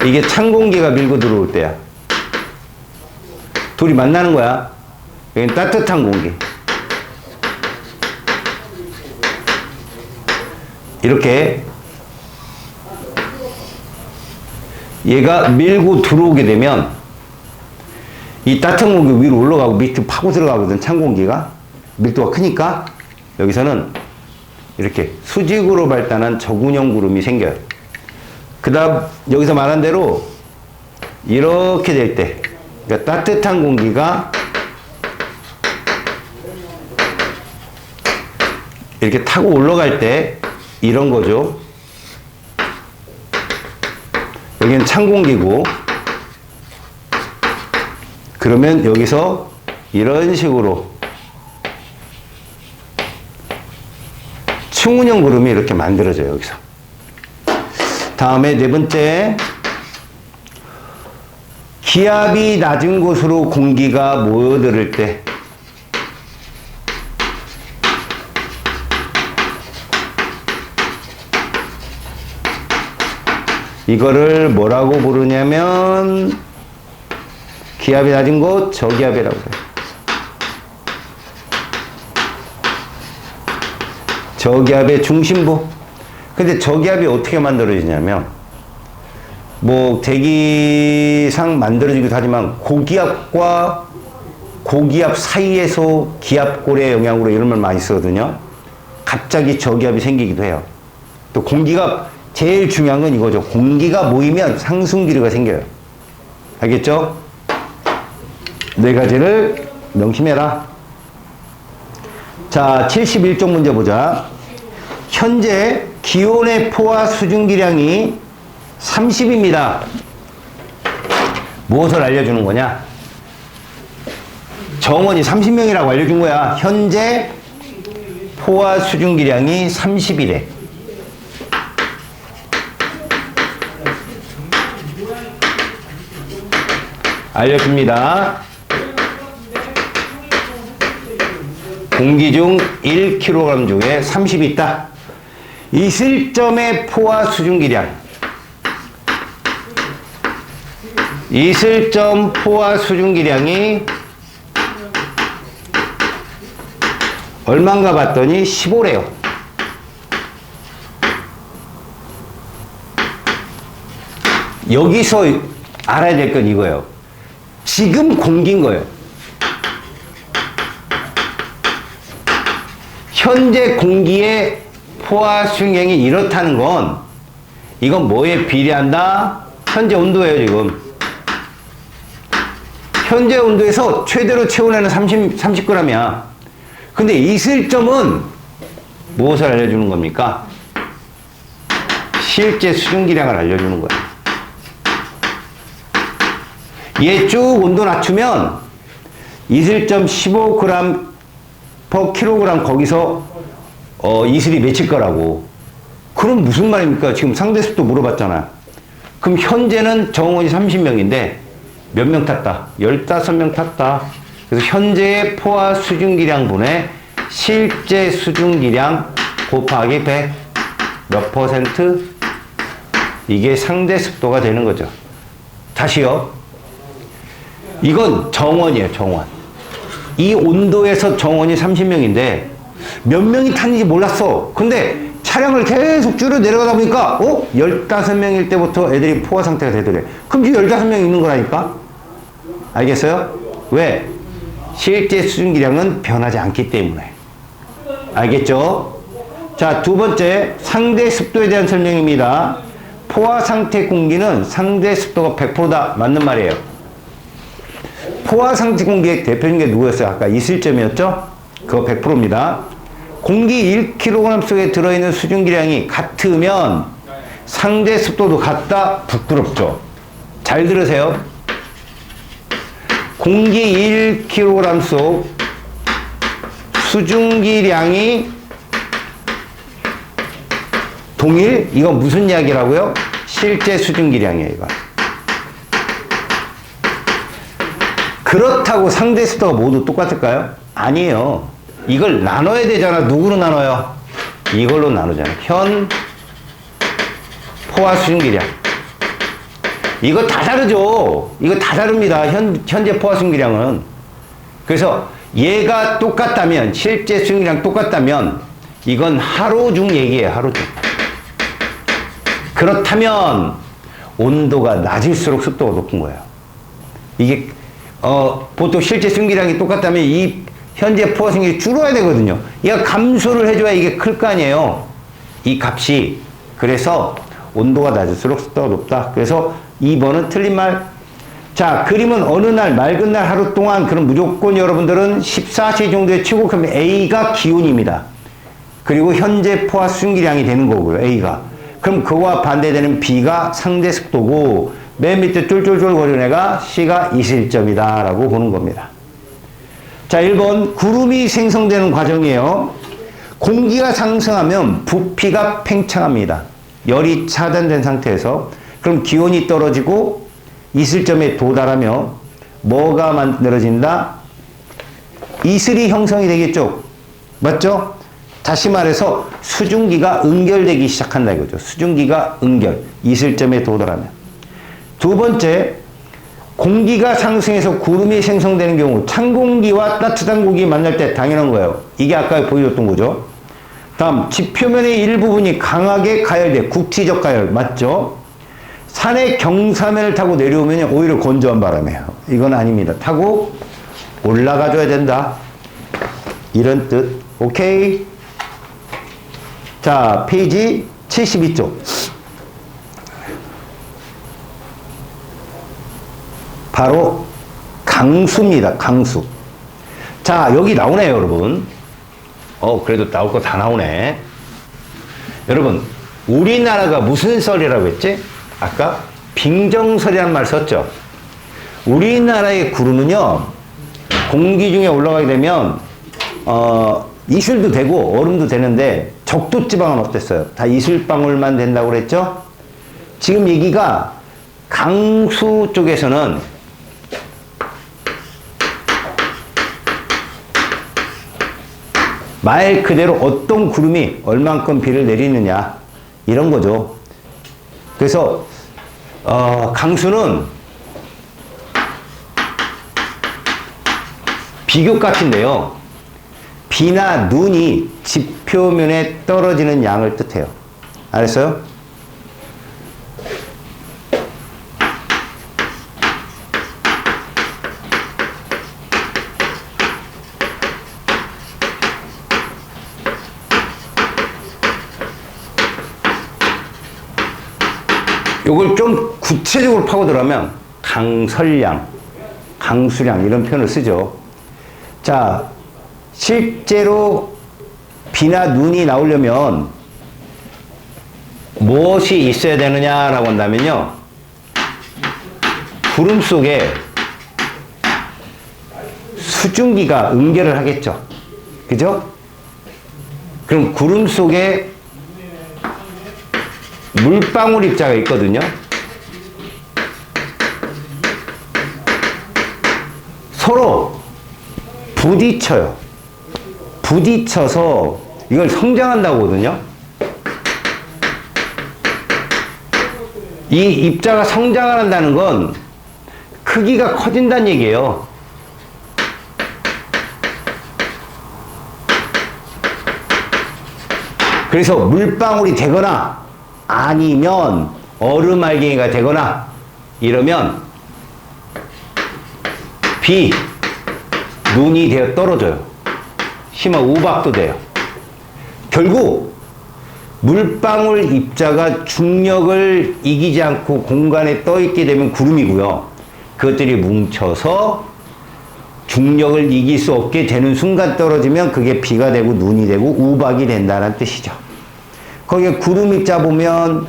이게 찬 공기가 밀고 들어올 때야. 둘이 만나는 거야. 여긴 따뜻한 공기. 이렇게 얘가 밀고 들어오게 되면 이 따뜻한 공기 위로 올라가고 밑으로 파고 들어가거든. 찬 공기가 밀도가 크니까 여기서는 이렇게 수직으로 발단한 저군형 구름이 생겨요. 그 다음 여기서 말한 대로 이렇게 될 때, 그러니까 따뜻한 공기가 이렇게 타고 올라갈 때 이런 거죠. 여기는 찬 공기고, 그러면 여기서 이런 식으로 충운형 구름이 이렇게 만들어져요. 여기서. 다음에 네 번째, 기압이 낮은 곳으로 공기가 모여들 때 이거를 뭐라고 부르냐면 기압이 낮은 곳 저기압이라고 해요. 저기압의 중심부. 근데 저기압이 어떻게 만들어지냐면 뭐 대기상 만들어지기도 하지만 고기압과 고기압 사이에서 기압골의 영향으로 이름을 많이 쓰거든요. 갑자기 저기압이 생기기도 해요. 또 공기가 제일 중요한 건 이거죠. 공기가 모이면 상승기류가 생겨요. 알겠죠? 네 가지를 명심해라. 자, 71쪽 문제 보자. 현재 기온의 포화 수증기량이 30입니다. 무엇을 알려주는 거냐? 정원이 30명이라고 알려준 거야. 현재 포화 수증기량이 30이래. 알려줍니다. 공기 중 1kg 중에 30이 있다. 이슬점의 포화 수증기량. 이슬점 포화 수증기량이 얼마인가 봤더니 15래요. 여기서 알아야 될 건 이거예요. 지금 공기인 거예요. 현재 공기의 포화 수증기량이 이렇다는 건 이건 뭐에 비례한다? 현재 온도예요, 지금. 현재 온도에서 최대로 채워내는 30g이야. 근데 이슬점은 무엇을 알려주는 겁니까? 실제 수증기량을 알려주는 거예요. 얘 쭉 온도 낮추면 이슬점 15g per kg 거기서 이슬이 맺힐 거라고. 그럼 무슨 말입니까? 지금 상대습도 물어봤잖아. 그럼 현재는 정원이 30명인데 몇 명 탔다? 15명 탔다. 그래서 현재의 포화 수증기량분의 실제 수증기량 곱하기 100 몇 퍼센트? 이게 상대 습도가 되는 거죠. 다시요. 이건 정원이에요, 정원. 이 온도에서 정원이 30명인데 몇 명이 탔는지 몰랐어. 근데 차량을 계속 줄여 내려가다 보니까 15명일 때부터 애들이 포화 상태가 되더래. 그럼 지금 15명 있는 거라니까? 알겠어요? 왜? 실제 수증기량은 변하지 않기 때문에. 알겠죠? 자, 두 번째, 상대 습도에 대한 설명입니다. 포화 상태 공기는 상대 습도가 100%다. 맞는 말이에요. 포화 상태 공기의 대표적인 게 누구였어요? 아까 이슬점이었죠? 그거 100%입니다. 공기 1kg 속에 들어있는 수증기량이 같으면 상대 습도도 같다? 부끄럽죠? 잘 들으세요. 공기 1kg 속 수증기량이 동일? 이건 무슨 이야기라고요? 실제 수증기량이에요, 이거. 그렇다고 상대 습도가 모두 똑같을까요? 아니에요. 이걸 나눠야 되잖아. 누구로 나눠요? 이걸로 나누잖아요. 현 포화 수증기량. 이거 다 다르죠. 이거 다 다릅니다. 현재 포화 수증기량은. 그래서 얘가 똑같다면, 실제 수증기량 똑같다면 이건 하루 중 얘기예요. 하루 중. 그렇다면 온도가 낮을수록 습도가 높은 거예요. 이게 보통 실제 수증기량이 똑같다면 이 현재 포화 수증기량이 줄어야 되거든요. 얘가 감소를 해줘야 이게 클 거 아니에요. 이 값이. 그래서 온도가 낮을수록 습도가 높다. 그래서 2번은 틀린 말. 자, 그림은 어느 날 맑은 날 하루 동안 그럼 무조건 여러분들은 14시 정도에 최고급이 A가 기온입니다. 그리고 현재 포화 수증기량이 되는 거고요. A가. 그럼 그와 반대되는 B가 상대 습도고 맨 밑에 쫄쫄쫄 거리는 애가 C가 이슬점이다 라고 보는 겁니다. 자, 1번 구름이 생성되는 과정이에요. 공기가 상승하면 부피가 팽창합니다. 열이 차단된 상태에서. 그럼 기온이 떨어지고 이슬점에 도달하며 뭐가 만들어진다? 이슬이 형성이 되겠죠. 맞죠? 다시 말해서 수증기가 응결되기 시작한다 이거죠. 수증기가 응결, 이슬점에 도달하면. 두 번째, 공기가 상승해서 구름이 생성되는 경우 찬 공기와 따뜻한 공기 만날 때 당연한 거예요. 이게 아까 보여줬던 거죠. 다음, 지표면의 일부분이 강하게 가열돼. 국지적 가열 맞죠? 산의 경사면을 타고 내려오면 오히려 건조한 바람이에요. 이건 아닙니다. 타고 올라가줘야 된다. 이런 뜻. 오케이? 자, 페이지 72쪽. 바로 강수입니다. 강수. 자, 여기 나오네요, 여러분. 그래도 나올 거 다 나오네. 여러분, 우리나라가 무슨 설이라고 했지? 아까 빙정설이라는 말 썼죠? 우리나라의 구름은요, 공기 중에 올라가게 되면, 이슬도 되고, 얼음도 되는데, 적도지방은 어땠어요? 다 이슬방울만 된다고 그랬죠? 지금 얘기가 강수 쪽에서는 말 그대로 어떤 구름이 얼만큼 비를 내리느냐 이런 거죠. 그래서 강수는 비교 같은데요. 비나 눈이 지표면에 떨어지는 양을 뜻해요. 알았어요? 요걸 좀 구체적으로 파고들어면 강설량, 강수량 이런 표현을 쓰죠. 자, 실제로 비나 눈이 나오려면 무엇이 있어야 되느냐라고 한다면요. 구름 속에 수증기가 응결을 하겠죠. 그죠? 그럼 구름 속에 물방울 입자가 있거든요. 서로 부딪혀요. 부딪혀서 이걸 성장한다고 하거든요. 이 입자가 성장을 한다는 건 크기가 커진다는 얘기예요. 그래서 물방울이 되거나 아니면 얼음알갱이가 되거나 이러면 비, 눈이 되어 떨어져요. 심한 우박도 돼요. 결국 물방울 입자가 중력을 이기지 않고 공간에 떠 있게 되면 구름이고요. 그것들이 뭉쳐서 중력을 이길 수 없게 되는 순간 떨어지면 그게 비가 되고 눈이 되고 우박이 된다는 뜻이죠. 거기에 구름 입자 보면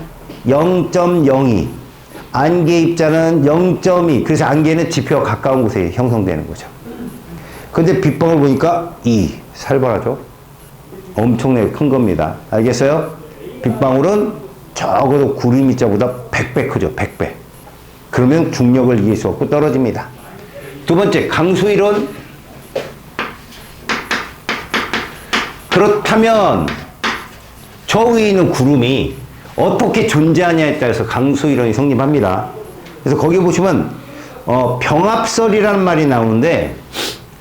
0.02, 안개 입자는 0.2. 그래서 안개는 지표와 가까운 곳에 형성되는 거죠. 근데 빗방울 보니까 2. 살벌하죠? 엄청나게 큰 겁니다. 알겠어요? 빗방울은 적어도 구름 입자보다 100배 크죠. 100배. 그러면 중력을 이길 수 없고 떨어집니다. 두 번째, 강수 이론. 그렇다면 저 위에 있는 구름이 어떻게 존재하냐에 따라서 강수 이론이 성립합니다. 그래서 거기 보시면 병합설이라는 말이 나오는데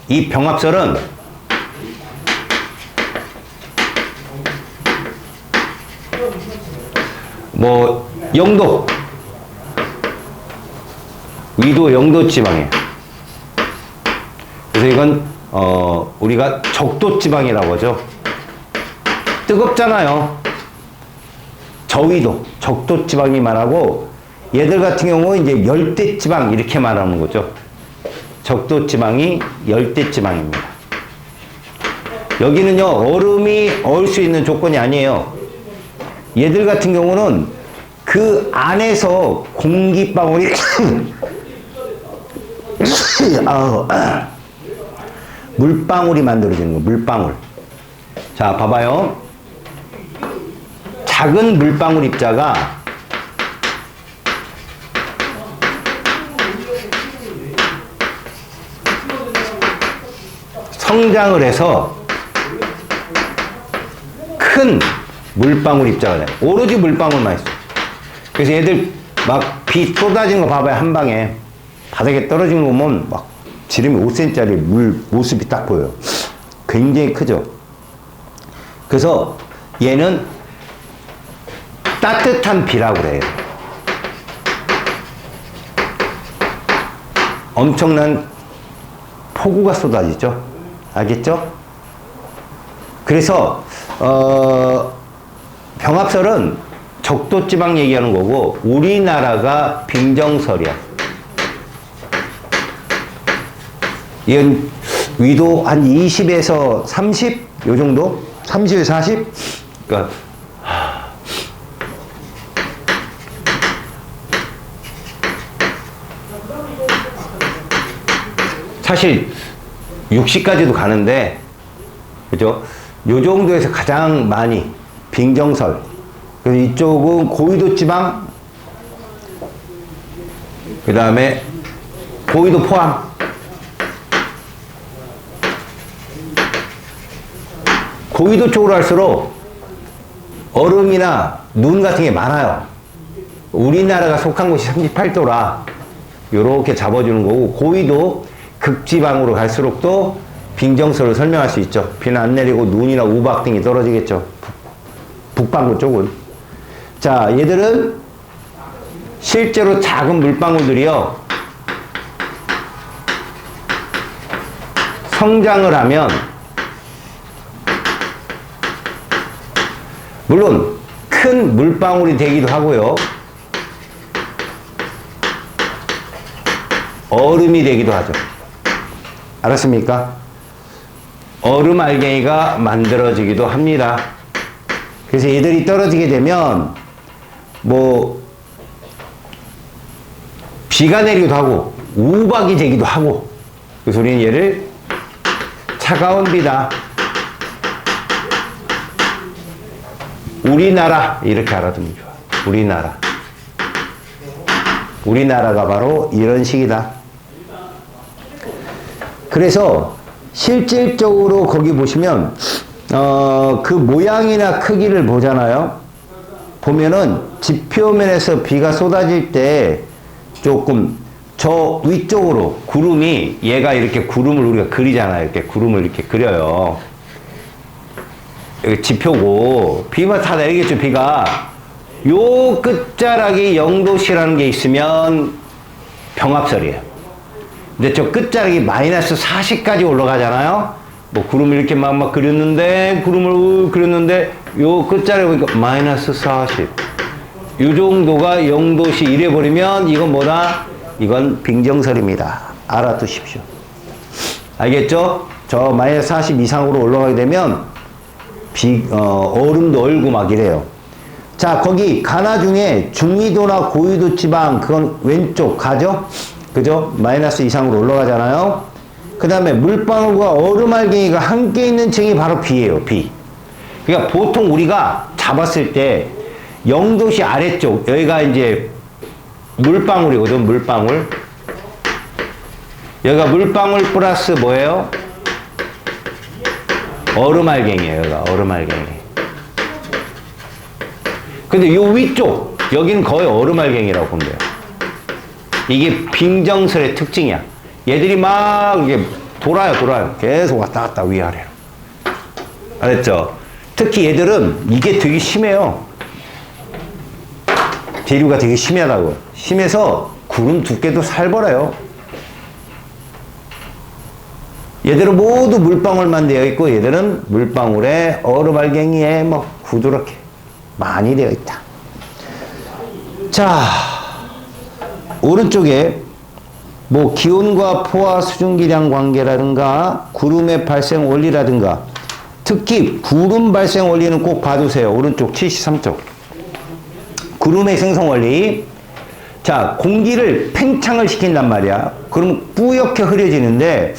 이 병합설은 뭐 영도 위도 영도 지방이에요. 그래서 이건 우리가 적도 지방이라고 하죠. 뜨겁잖아요. 저위도, 적도 지방이 말하고 얘들 같은 경우 이제 열대 지방 이렇게 말하는 거죠. 적도 지방이 열대 지방입니다. 여기는요 얼음이 얼 수 있는 조건이 아니에요. 얘들 같은 경우는 그 안에서 공기방울이 물방울이 만들어지는 거예요. 물방울. 자, 봐봐요. 작은 물방울 입자가 성장을 해서 큰 물방울 입자가 돼요. 오로지 물방울만 있어. 그래서 얘들 막 비 쏟아지는 거 봐봐요. 한 방에 바닥에 떨어지는 거 보면 막 지름이 5cm짜리 물 모습이 딱 보여요. 굉장히 크죠. 그래서 얘는 따뜻한 비라고 그래요. 엄청난 폭우가 쏟아지죠. 알겠죠? 그래서 병합설은 적도지방 얘기하는 거고 우리나라가 빙정설이야. 이건 위도 한 20에서 30? 요 정도? 30에서 40? 그러니까 사실 60까지도 가는데, 그죠? 요 정도에서 가장 많이 빙정설. 그래서 이쪽은 고위도 지방, 그 다음에 고위도 포함. 고위도 쪽으로 할수록 얼음이나 눈 같은 게 많아요. 우리나라가 속한 곳이 38도라 요렇게 잡아주는 거고, 고위도 극지방으로 갈수록 또 빙정설을 설명할 수 있죠. 비는 안 내리고 눈이나 우박 등이 떨어지겠죠. 북반구 쪽은. 자, 얘들은 실제로 작은 물방울들이요, 성장을 하면 물론 큰 물방울이 되기도 하고요, 얼음이 되기도 하죠. 알았습니까? 얼음 알갱이가 만들어지기도 합니다. 그래서 얘들이 떨어지게 되면 뭐 비가 내리기도 하고 우박이 되기도 하고, 그래서 우리는 얘를 차가운 비다, 우리나라 이렇게 알아두면 좋아. 우리나라가 바로 이런 식이다. 그래서 실질적으로 거기 보시면 그 모양이나 크기를 보잖아요. 보면은 지표면에서 비가 쏟아질 때 조금 저 위쪽으로 구름이, 얘가 이렇게 구름을 우리가 그리잖아요. 이렇게 구름을 이렇게 그려요. 여기 지표고 비만 다 내리겠죠. 비가 요 끝자락이 0도씨라는 게 있으면 병합설이에요. 근데 저 끝자락이 마이너스 40까지 올라가잖아요. 뭐 구름을 이렇게 막 그렸는데, 구름을 그렸는데 요 끝자락에 보니까 마이너스 40, 요 정도가 0도씨 이래버리면 이건 뭐다? 이건 빙정설입니다. 알아두십시오. 알겠죠? 저 마이너스 40 이상으로 올라가게 되면 얼음도 얼고 막 이래요. 자, 거기 가나 중에 중위도나 고위도 지방, 그건 왼쪽 가죠? 그죠? 마이너스 이상으로 올라가잖아요. 그 다음에 물방울과 얼음 알갱이가 함께 있는 층이 바로 비예요. 비. 그러니까 보통 우리가 잡았을 때 0도씨 아래쪽, 여기가 이제 물방울이거든. 물방울. 여기가 물방울 플러스 뭐예요? 얼음 알갱이에요. 여기가 얼음 알갱이. 근데 요 위쪽, 여기는 거의 얼음 알갱이라고 보면 돼요. 이게 빙정설의 특징이야. 얘들이 막 이게 돌아요. 계속 왔다 갔다 위아래로. 알았죠? 특히 얘들은 이게 되게 심해요. 대류가 되게 심하다고. 심해서 구름 두께도 살벌해요. 얘들은 모두 물방울만 되어 있고, 얘들은 물방울에 얼음 알갱이에 뭐 구두렇게 많이 되어 있다. 자, 오른쪽에 뭐 기온과 포화 수증기량 관계라든가 구름의 발생 원리라든가, 특히 구름 발생 원리는 꼭 봐두세요. 오른쪽 73쪽. 구름의 생성 원리. 자, 공기를 팽창을 시킨단 말이야. 그럼 뿌옇게 흐려지는데,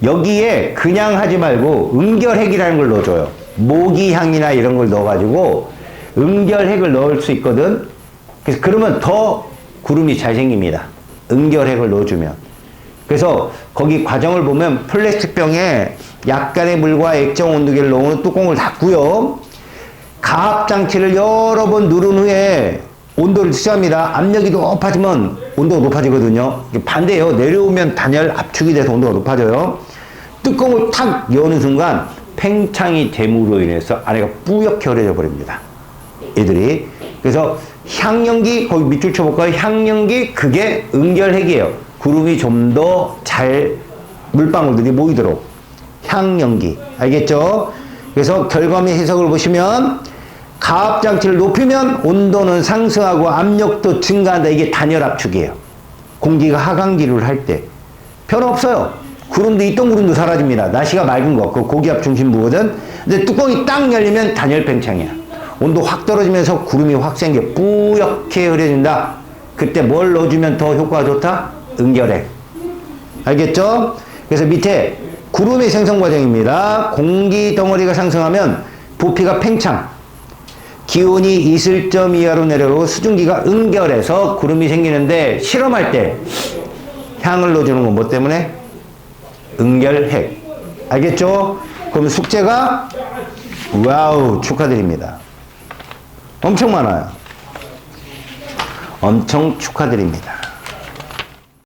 여기에 그냥 하지 말고 음결핵이라는 걸 넣어줘요. 모기향이나 이런 걸 넣어가지고 음결핵을 넣을 수 있거든. 그래서 그러면 더 구름이 잘 생깁니다. 음결핵을 넣어주면. 그래서 거기 과정을 보면 플라스틱 병에 약간의 물과 액정 온도계를 넣은 뚜껑을 닫고요. 가압장치를 여러 번 누른 후에 온도를 추적합니다. 압력이 높아지면 온도가 높아지거든요. 반대예요. 내려오면 단열 압축이 돼서 온도가 높아져요. 뚜껑을 탁 여는 순간 팽창이 됨으로 인해서 안에가 뿌옇게 흐려져 버립니다. 얘들이. 그래서 향연기, 거기 밑줄 쳐볼까요? 향연기, 그게 응결핵이에요. 구름이 좀 더 잘 물방울들이 모이도록. 향연기. 알겠죠? 그래서 결과물 해석을 보시면 가압장치를 높이면 온도는 상승하고 압력도 증가한다. 이게 단열 압축이에요. 공기가 하강기류를 할 때. 변화 없어요. 구름도 있던 구름도 사라집니다. 날씨가 맑은 거. 그 고기압 중심부거든. 근데 뚜껑이 딱 열리면 단열 팽창이야. 온도 확 떨어지면서 구름이 확 생겨 뿌옇게 흐려진다. 그때 뭘 넣어주면 더 효과가 좋다? 응결핵. 알겠죠? 그래서 밑에 구름의 생성 과정입니다. 공기 덩어리가 상승하면 부피가 팽창. 기온이 이슬점 이하로 내려오고 수증기가 응결해서 구름이 생기는데 실험할 때 향을 넣어주는 건 뭐 때문에? 응결핵. 알겠죠? 그럼 숙제가 와우 축하드립니다. 엄청 많아요. 엄청 축하드립니다.